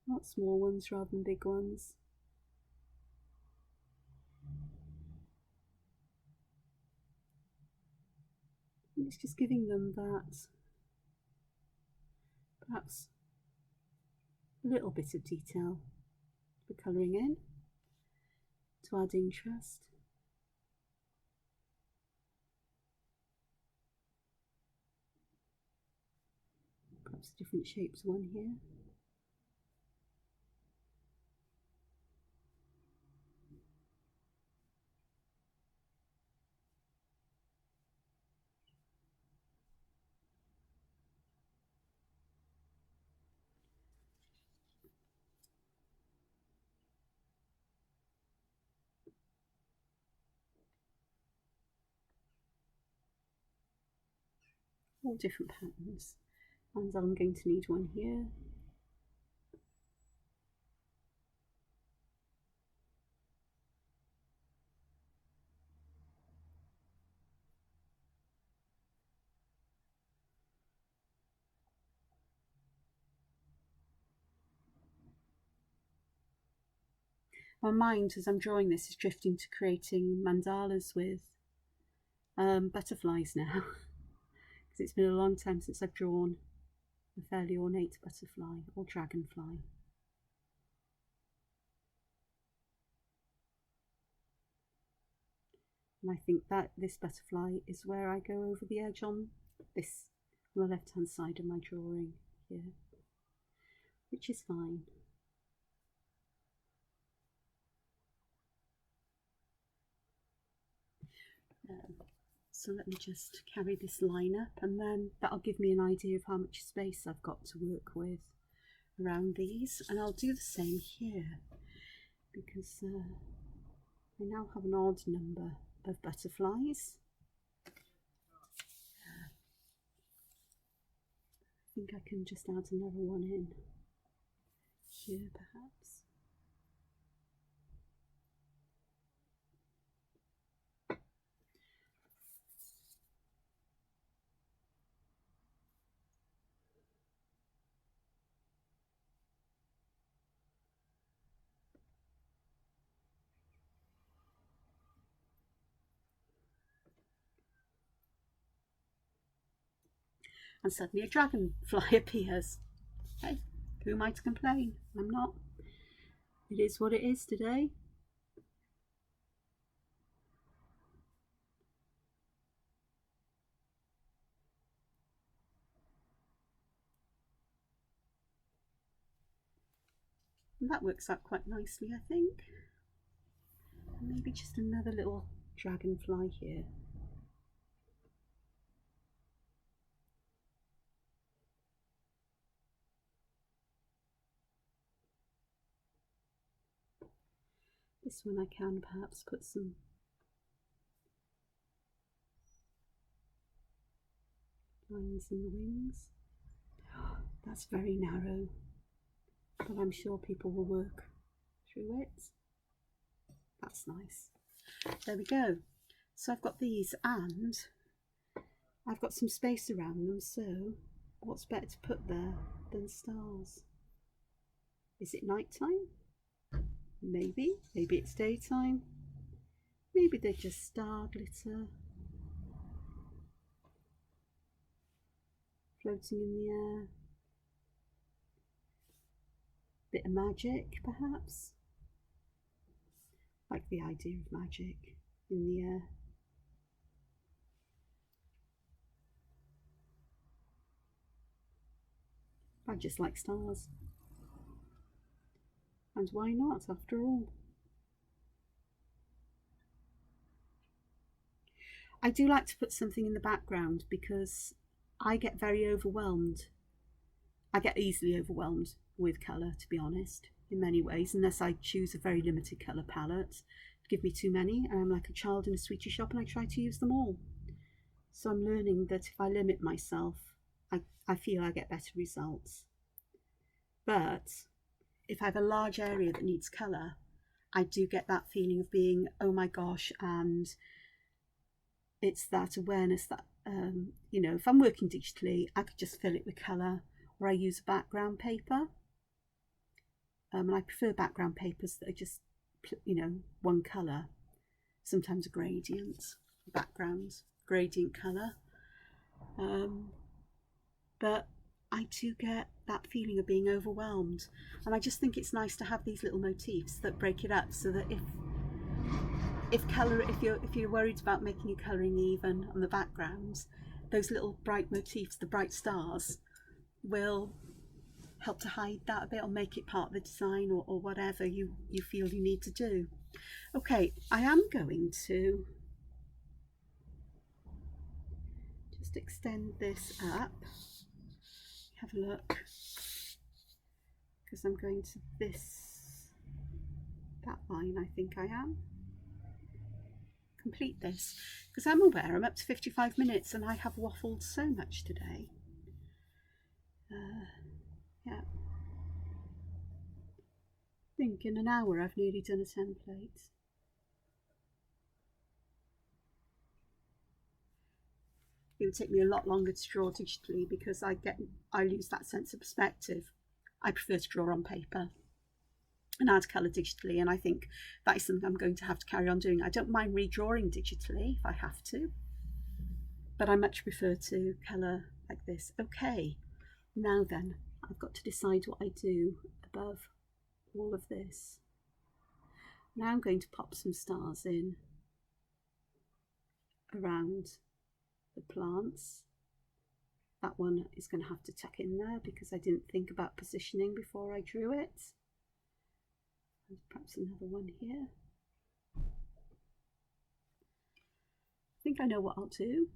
Not small ones rather than big ones. And it's just giving them that, perhaps a little bit of detail for colouring in, to add interest. Perhaps a different shapes one here. All different patterns, and I'm going to need one here, My mind, as I'm drawing this, is drifting to creating mandalas with butterflies now, because it's been a long time since I've drawn a fairly ornate butterfly or dragonfly. And I think that this butterfly is where I go over the edge on this, on the left hand side of my drawing here, which is fine. So let me just carry this line up, and then that'll give me an idea of how much space I've got to work with around these. And I'll do the same here, because I now have an odd number of butterflies. I think I can just add another one in here perhaps. And suddenly a dragonfly appears. Hey, who am I to complain? I'm not. It is what it is today. And that works out quite nicely, I think. And maybe just another little dragonfly here. This one I can perhaps put some lines in the wings. That's very narrow, but I'm sure people will work through it. That's nice. There we go. So I've got these, and I've got some space around them, so what's better to put there than stars? Is it night time? Maybe it's daytime. Maybe they're just star glitter floating in the air. Bit of magic, perhaps. Like the idea of magic in the air. I just like stars. And why not, after all? I do like to put something in the background because I get very overwhelmed. I get easily overwhelmed with colour, to be honest, in many ways, unless I choose a very limited colour palette. Give me too many, and I'm like a child in a sweetie shop and I try to use them all. So I'm learning that if I limit myself, I feel I get better results. But if I have a large area that needs colour, I do get that feeling of being, oh my gosh, and it's that awareness that, you know, if I'm working digitally, I could just fill it with colour, or I use background paper. And I prefer background papers that are just, you know, one colour, sometimes a gradient, background, gradient colour. But I do get that feeling of being overwhelmed, and I just think it's nice to have these little motifs that break it up, so that if you're worried about making your colouring even on the backgrounds, those little bright motifs, the bright stars, will help to hide that a bit or make it part of the design, or whatever you feel you need to do. Okay, I am going to just extend this up. Have a look, because I'm going to that line. I think I am. Complete this, because I'm aware I'm up to 55 minutes and I have waffled so much today. Yeah, I think in an hour I've nearly done a template. It would take me a lot longer to draw digitally because I lose that sense of perspective. I prefer to draw on paper. and add colour digitally, and I think that is something I'm going to have to carry on doing. I don't mind redrawing digitally if I have to, but I much prefer to colour like this. Okay, now then, I've got to decide what I do above all of this. Now I'm going to pop some stars in around the plants. That one is going to have to tuck in there because I didn't think about positioning before I drew it. And perhaps another one here. I think I know what I'll do.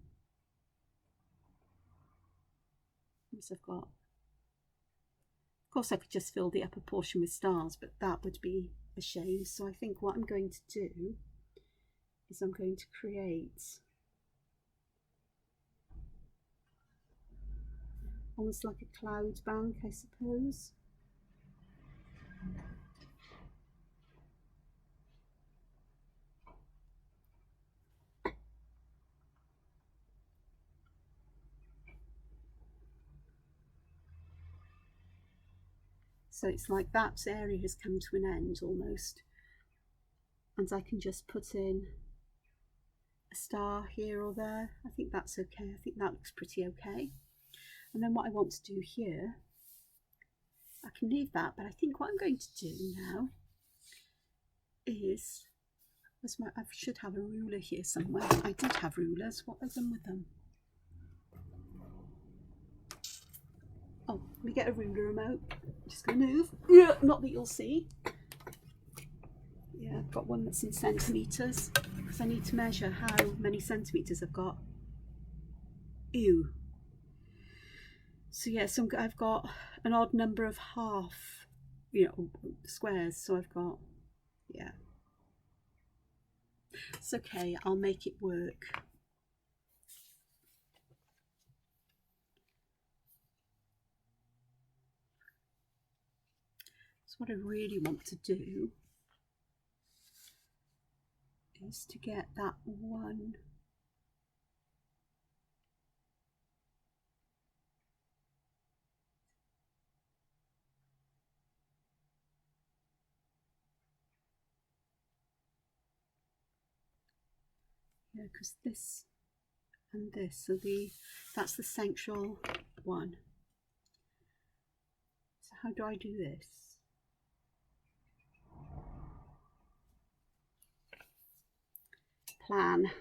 Once I've got, of course I could just fill the upper portion with stars, but that would be a shame. So I think what I'm going to do is I'm going to create almost like a cloud bank, I suppose. So it's like that area has come to an end almost, and I can just put in a star here or there. I think that's okay. I think that looks pretty okay. And then what I want to do here, I can leave that, but I think what I'm going to do now is, I should have a ruler here somewhere. I did have rulers. What have I done with them? Oh, let me get a ruler remote. I'm just going to move. Yeah, not that you'll see. Yeah, I've got one that's in centimetres because I need to measure how many centimetres I've got. Ew. So yeah, so I've got an odd number of half, squares. So I've got, yeah. It's okay, I'll make it work. So what I really want to do is to get that one because this and this are that's the central one. So how do I do this? Plan.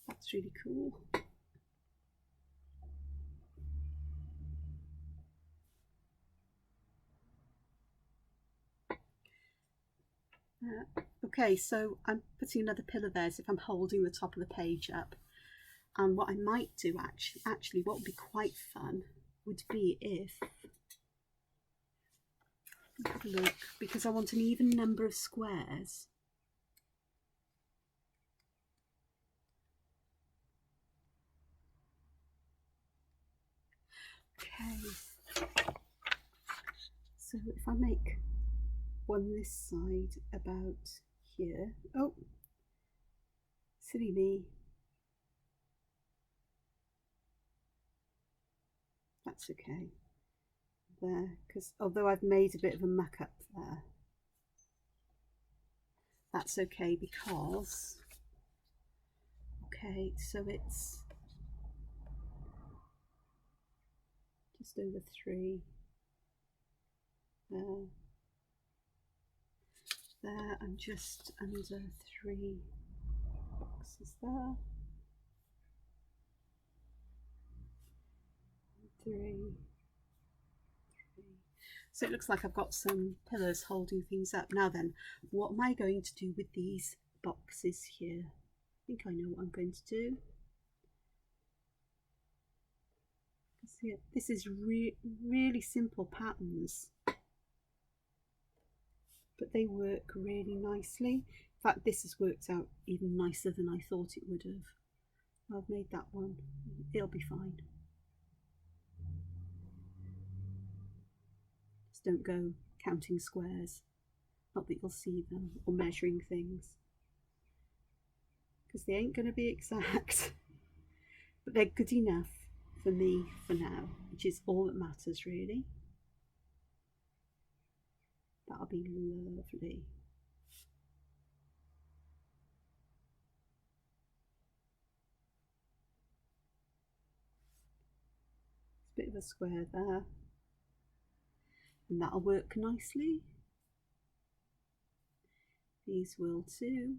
That's really cool. Okay, so I'm putting another pillar there as if I'm holding the top of the page up. And what I might do actually what would be quite fun would be if, have a look, because I want an even number of squares. Okay, so if I make one this side about here, oh, silly me, that's okay there, because although I've made a bit of a muck up there, that's okay because, okay, so it's just over 3 there. There, I'm just under 3 boxes there. 3. So it looks like I've got some pillars holding things up. Now then, what am I going to do with these boxes here? I think I know what I'm going to do. See, this is really simple patterns. but they work really nicely. In fact, this has worked out even nicer than I thought it would have. I've made that one. It'll be fine. Just don't go counting squares. Not that you'll see them, or measuring things, because they ain't going to be exact. But they're good enough for me for now, which is all that matters really. That'll be lovely. It's a bit of a square there, and that'll work nicely. These will too.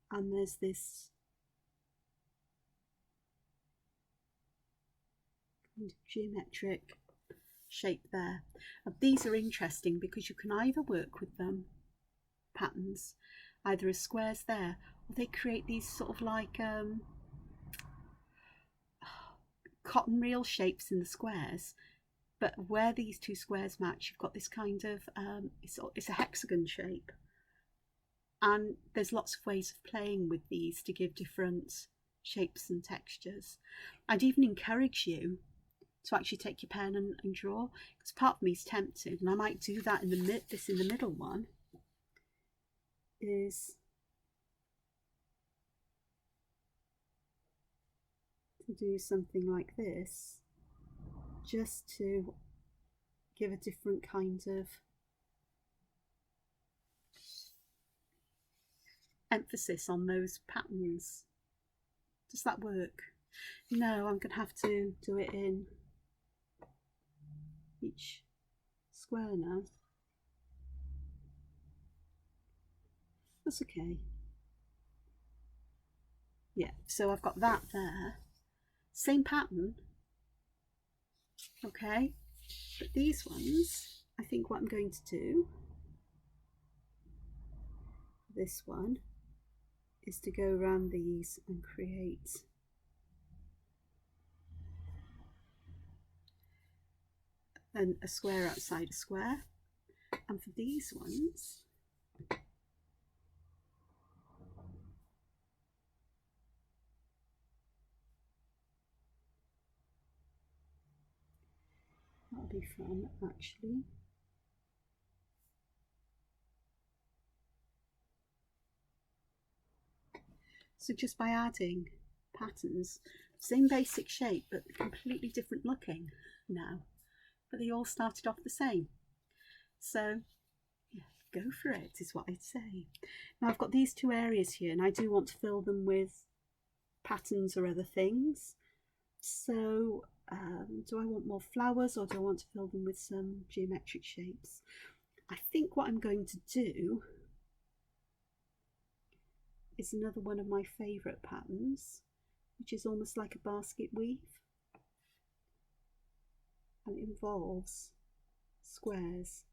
And there's this kind of geometric shape there. And these are interesting because you can either work with them patterns either as squares there, or they create these sort of like cotton reel shapes in the squares, but where these two squares match, you've got this kind of it's a hexagon shape. And there's lots of ways of playing with these to give different shapes and textures. I'd even encourage you to actually take your pen and draw, because part of me is tempted, and I might do that in the middle one, is to do something like this, just to give a different kind of emphasis on those patterns. Does that work? No, I'm going to have to do it in each square now. That's okay. Yeah, so I've got that there. Same pattern. Okay, but these ones, I think what I'm going to do, this one, is to go around these and create a square outside a square. And for these ones, that'll be fun actually. So just by adding patterns, same basic shape but completely different looking now, but they all started off the same. So yeah, go for it is what I'd say. Now I've got these two areas here, and I do want to fill them with patterns or other things. So do I want more flowers, or do I want to fill them with some geometric shapes? I think what I'm going to do is another one of my favourite patterns, which is almost like a basket weave, and it involves squares.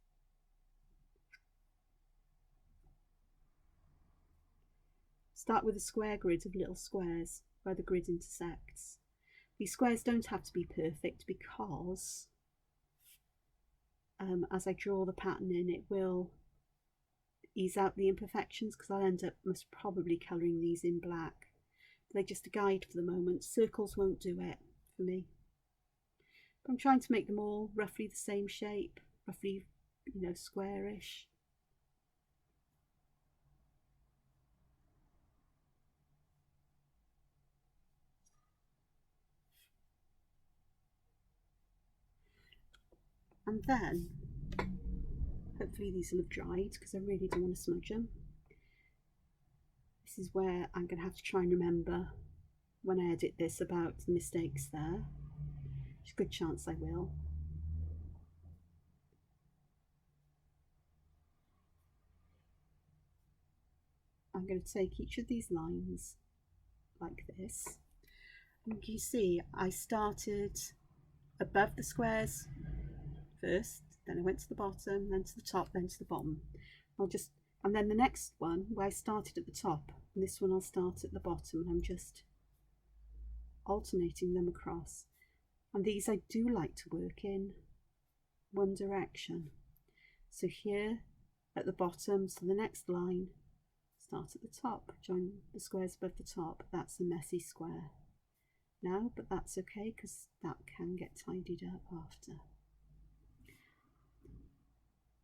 Start with a square grid of little squares where the grid intersects. These squares don't have to be perfect, because as I draw the pattern in, it will ease out the imperfections, because I'll end up most probably colouring these in black. They're just a guide for the moment. Circles won't do it for me. But I'm trying to make them all roughly the same shape, roughly, you know, squarish. And then hopefully these will have dried, because I really don't want to smudge them. This is where I'm going to have to try and remember when I edit this about the mistakes there. There's a good chance I will. I'm going to take each of these lines like this. And you see I started above the squares first, then I went to the bottom, then to the top, then to the bottom. And then the next one where I started at the top, and this one I'll start at the bottom, and I'm just alternating them across. And these I do like to work in one direction. So here at the bottom, so the next line, start at the top, join the squares above the top. That's a messy square now, but that's okay because that can get tidied up after.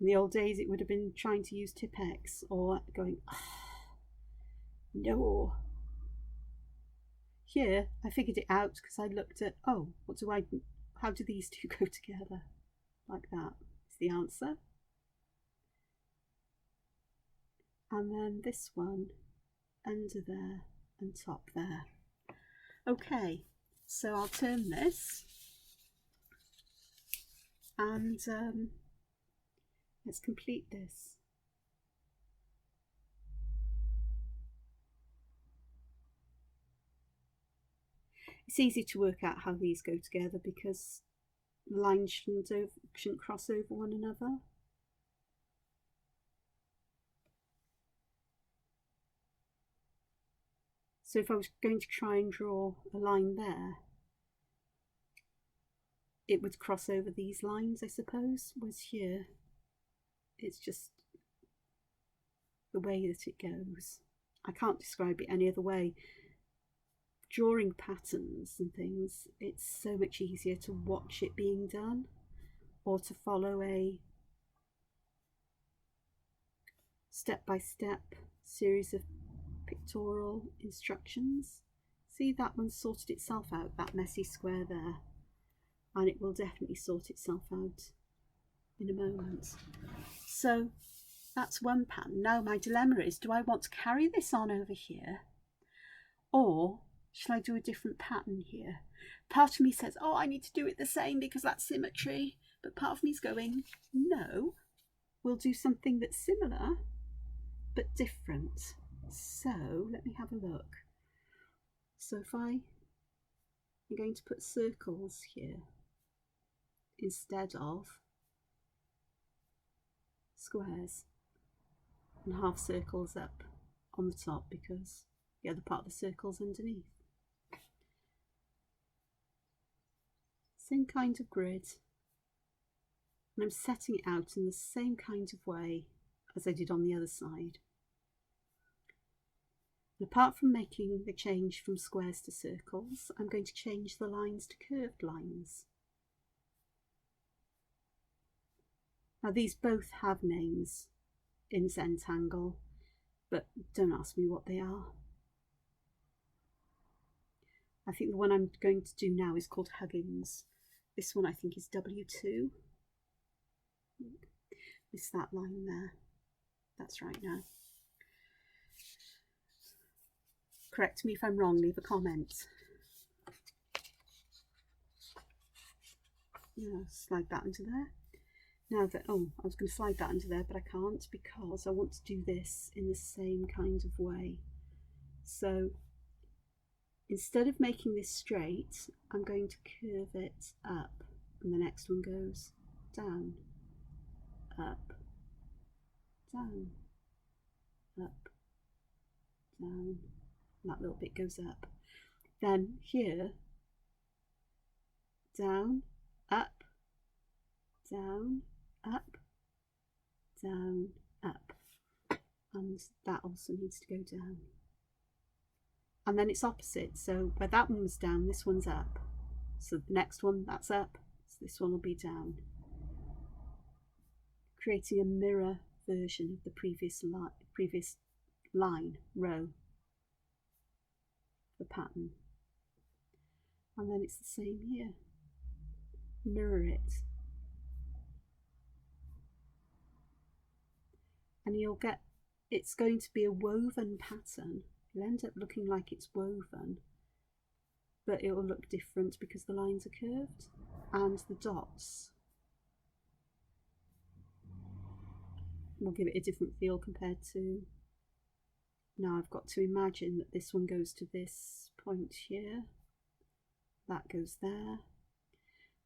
In the old days, it would have been trying to use Tipp-Ex or going, no. Here, I figured it out because I looked at, oh, how do these two go together? Like that is the answer. And then this one, under there and top there. Okay, so I'll turn this and let's complete this. It's easy to work out how these go together because the lines shouldn't cross over one another. So if I was going to try and draw a line there, it would cross over these lines, I suppose, whereas here it's just the way that it goes. I can't describe it any other way. Drawing patterns and things, it's so much easier to watch it being done or to follow a step-by-step series of pictorial instructions. See, that one sorted itself out, that messy square there, and it will definitely sort itself out in a moment. So that's one pattern. Now my dilemma is, do I want to carry this on over here, or shall I do a different pattern here? Part of me says, oh, I need to do it the same because that's symmetry, but part of me is going, no, we'll do something that's similar but different. So let me have a look. So if I'm going to put circles here instead of squares, and half circles up on the top because the other part of the circle's underneath. Same kind of grid, and I'm setting it out in the same kind of way as I did on the other side. And apart from making the change from squares to circles, I'm going to change the lines to curved lines. Now these both have names in Entangled, but don't ask me what they are. I think the one I'm going to do now is called Huggins. This one I think is W2. It's that line there. That's right now. Correct me if I'm wrong, leave a comment. Yeah, slide that into there. Now that, oh, I was going to slide that into there, but I can't because I want to do this in the same kind of way. So instead of making this straight, I'm going to curve it up, and the next one goes down, up, down, up, down. That little bit goes up. Then here, down, up, down, up, down, up. And that also needs to go down. And then it's opposite. So where that one was down, this one's up. So the next one, that's up. So this one will be down. Creating a mirror version of the previous line, row, the pattern. And then it's the same here. Mirror it. And you'll get, it's going to be a woven pattern. It'll end up looking like it's woven, but it will look different because the lines are curved and the dots will give it a different feel compared to, now I've got to imagine that this one goes to this point here, that goes there.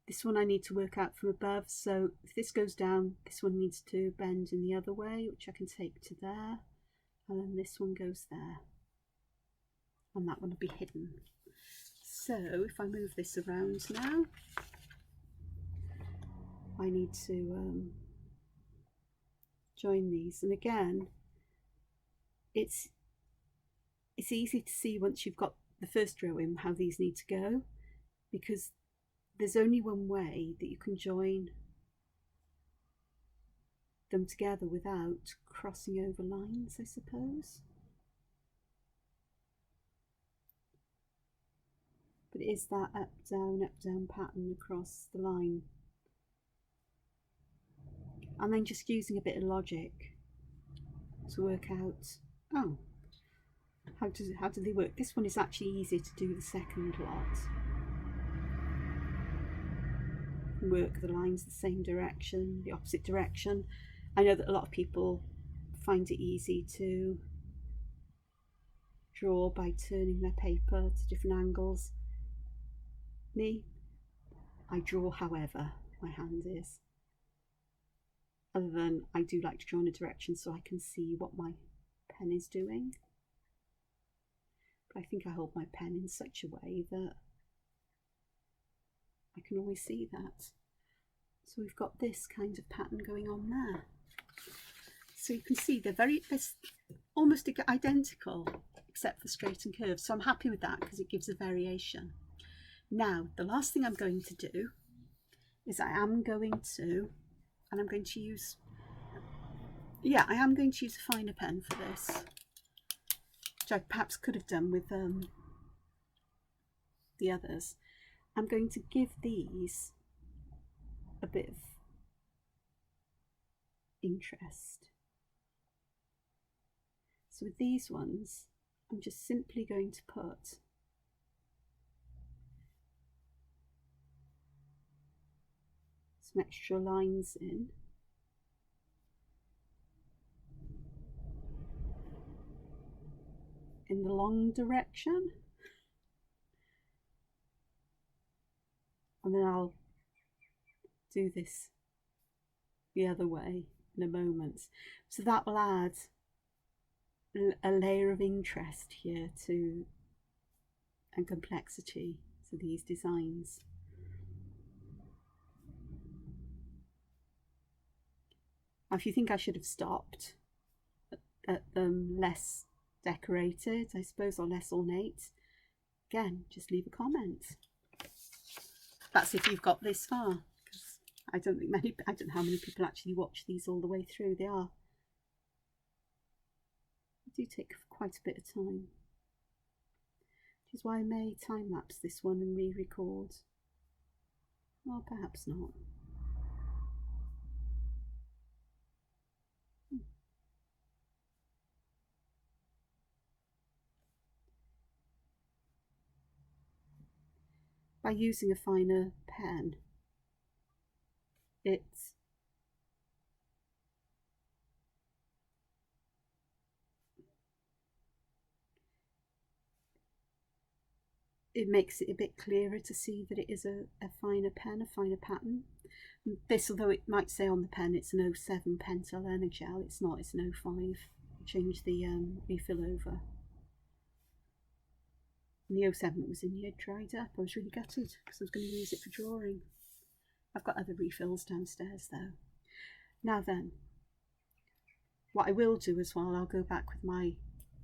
This one I need to work out from above, so if this goes down, this one needs to bend in the other way, which I can take to there, and then this one goes there, and that one will be hidden. So if I move this around now, I need to join these. And again, it's easy to see once you've got the first row in how these need to go, because there's only one way that you can join them together without crossing over lines, I suppose. But it is that up down pattern across the line. And then just using a bit of logic to work out, oh, how do they work? This one is actually easier to do the second lot. Work the lines the same direction, the opposite direction. I know that a lot of people find it easy to draw by turning their paper to different angles. Me, I draw however my hand is. Other than I do like to draw in a direction so I can see what my pen is doing. But I think I hold my pen in such a way that I can always see that. So we've got this kind of pattern going on there. So you can see they're almost identical except for straight and curved. So I'm happy with that because it gives a variation. Now, the last thing I'm going to do is I am going to use a finer pen for this, which I perhaps could have done with the others. I'm going to give these a bit of interest. So with these ones, I'm just simply going to put some extra lines in. In the long direction, and then I'll do this the other way in a moment. So that will add a layer of interest here to and complexity to these designs. Now, if you think I should have stopped at them less decorated, I suppose, or less ornate, again, just leave a comment. That's if you've got this far, because I don't know how many people actually watch these all the way through. They do take quite a bit of time, which is why I may time lapse this one and re-record. Well, perhaps not. By using a finer pen, it makes it a bit clearer to see that it is a finer pen, a finer pattern. And this, although it might say on the pen it's an 07 pentel Energel, it's not, it's an 05. Change the refill over. And the 07 that was in here dried up. I was really gutted because I was going to use it for drawing. I've got other refills downstairs though. Now then, what I will do as well, I'll go back with my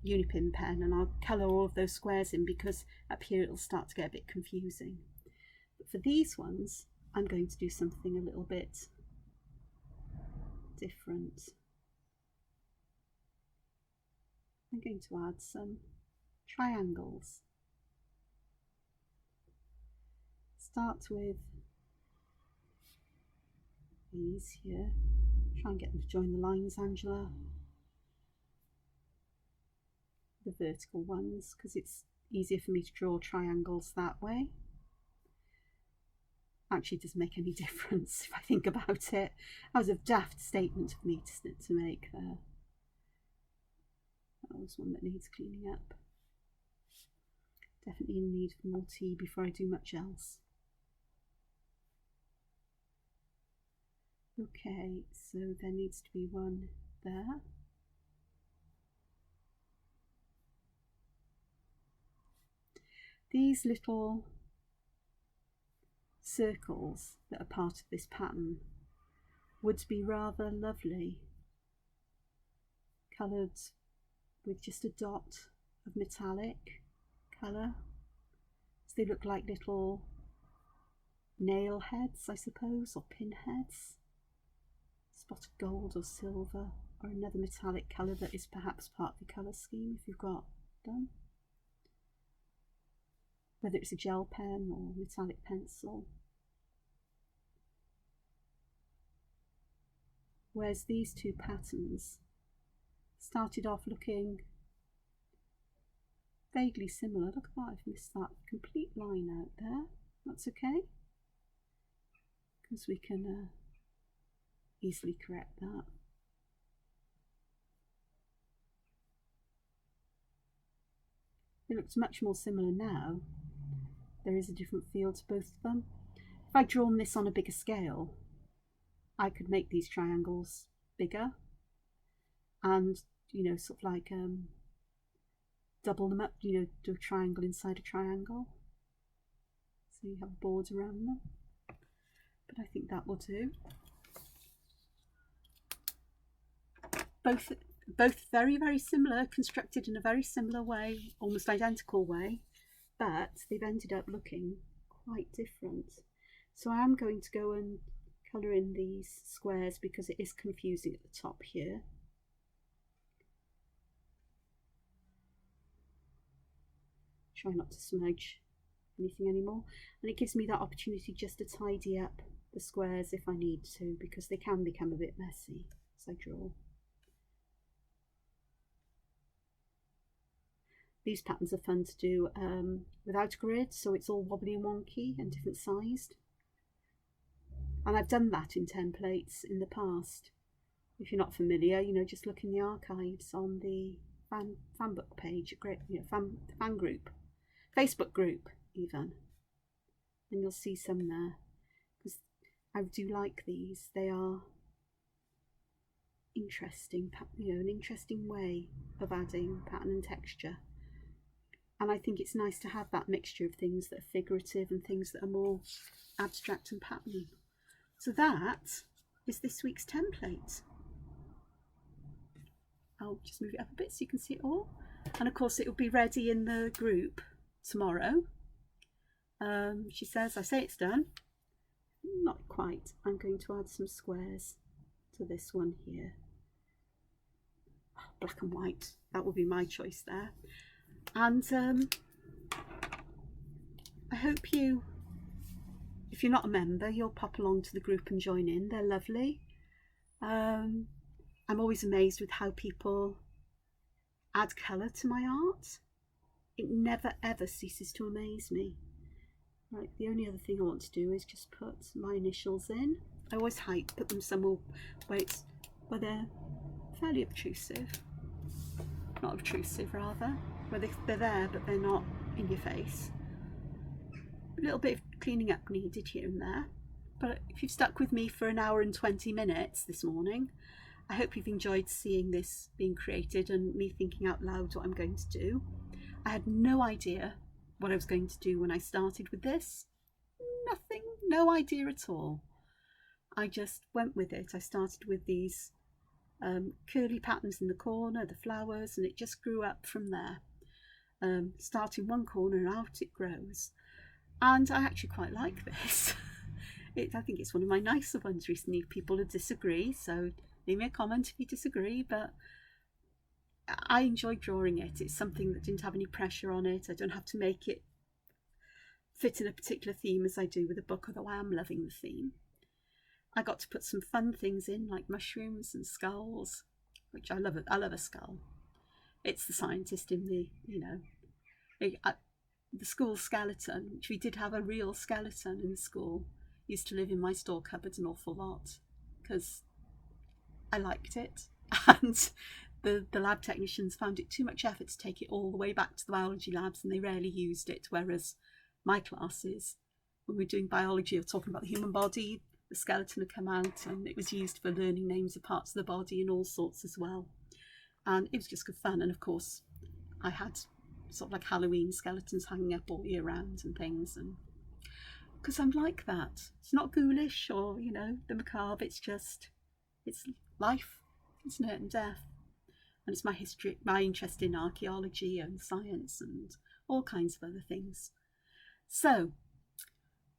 Unipin pen and I'll colour all of those squares in, because up here it'll start to get a bit confusing. But for these ones, I'm going to do something a little bit different. I'm going to add some triangles. Start with these here. Try and get them to join the lines, Angela. The vertical ones, because it's easier for me to draw triangles that way. Actually, it doesn't make any difference if I think about it. That was a daft statement for me to make there. That was one that needs cleaning up. Definitely in need for more tea before I do much else. Okay, so there needs to be one there. These little circles that are part of this pattern would be rather lovely coloured with just a dot of metallic colour. So they look like little nail heads, I suppose, or pin heads. Spot of gold or silver, or another metallic colour that is perhaps part of the colour scheme if you've got them. Whether it's a gel pen or metallic pencil. Whereas these two patterns started off looking vaguely similar. Look at that, I've missed that complete line out there. That's okay, because we can easily correct that. It looks much more similar now. There is a different feel to both of them. If I'd drawn this on a bigger scale, I could make these triangles bigger and, you know, sort of like double them up, you know, do a triangle inside a triangle. So you have a border around them. But I think that will do. Both very, very similar, constructed in a very similar way, almost identical way, but they've ended up looking quite different. So I am going to go and colour in these squares because it is confusing at the top here. Try not to smudge anything anymore, and it gives me that opportunity just to tidy up the squares if I need to, because they can become a bit messy as I draw. These patterns are fun to do without a grid, so it's all wobbly and wonky and different sized. And I've done that in templates in the past. If you're not familiar, you know, just look in the archives on the fan book page, you know, fan group, Facebook group even, and you'll see some there. Because I do like these. They are interesting, you know, an interesting way of adding pattern and texture. And I think it's nice to have that mixture of things that are figurative and things that are more abstract and pattern. So that is this week's template. I'll just move it up a bit so you can see it all. And of course it will be ready in the group tomorrow. She says, I say it's done. Not quite. I'm going to add some squares to this one here. Black and white. That will be my choice there. And I hope you, if you're not a member, you'll pop along to the group and join in. They're lovely. I'm always amazed with how people add colour to my art. It never ever ceases to amaze me. Right, the only other thing I want to do is just put my initials in. I always put them somewhere where they're fairly obtrusive. Not obtrusive, rather. Where they're there but they're not in your face. A little bit of cleaning up needed here and there, but if you've stuck with me for an hour and 20 minutes this morning, I hope you've enjoyed seeing this being created and me thinking out loud what I'm going to do. I had no idea what I was going to do when I started with this. Nothing, no idea at all. I just went with it. I started with these curly patterns in the corner, the flowers, and it just grew up from there. Start in one corner and out it grows. And I actually quite like this. I think it's one of my nicer ones recently. People who disagree, so leave me a comment if you disagree, but I enjoy drawing it. It's something that didn't have any pressure on it. I don't have to make it fit in a particular theme as I do with a book, although I am loving the theme. I got to put some fun things in, like mushrooms and skulls, which I love. I love a skull. It's the scientist in the, you know, the school skeleton, which we did have a real skeleton in the school, used to live in my store cupboard an awful lot because I liked it, and the lab technicians found it too much effort to take it all the way back to the biology labs, and they rarely used it, whereas my classes, when we're doing biology or talking about the human body, the skeleton had come out and it was used for learning names of parts of the body and all sorts as well. And it was just good fun. And of course I had sort of like Halloween skeletons hanging up all year round and things, and because I'm like that. It's not ghoulish or, you know, the macabre. It's just, it's life, isn't it, and death. and it's my history, my interest in archaeology and science and all kinds of other things. So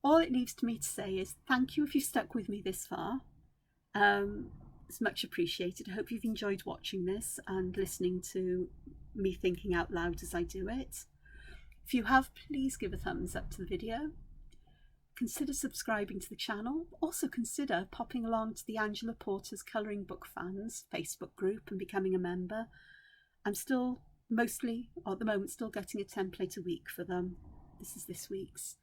all it leaves to me to say is thank you if you've stuck with me this far. It's much appreciated. I hope you've enjoyed watching this and listening to me thinking out loud as I do it. If you have, please give a thumbs up to the video. Consider subscribing to the channel. Also consider popping along to the Angela Porter's Colouring Book Fans Facebook group and becoming a member. I'm still mostly, or at the moment, still getting a template a week for them. This is this week's,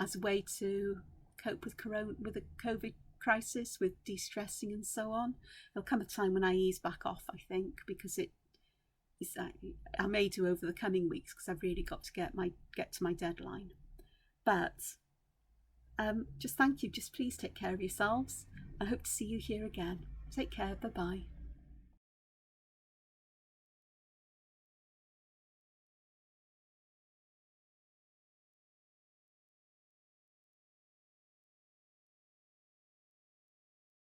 as a way to cope with the COVID crisis, with de-stressing and so on. There'll come a time when I ease back off, I think, because I may do over the coming weeks because I've really got to get to my deadline. But just thank you. Just please take care of yourselves. I hope to see you here again. Take care. Bye-bye.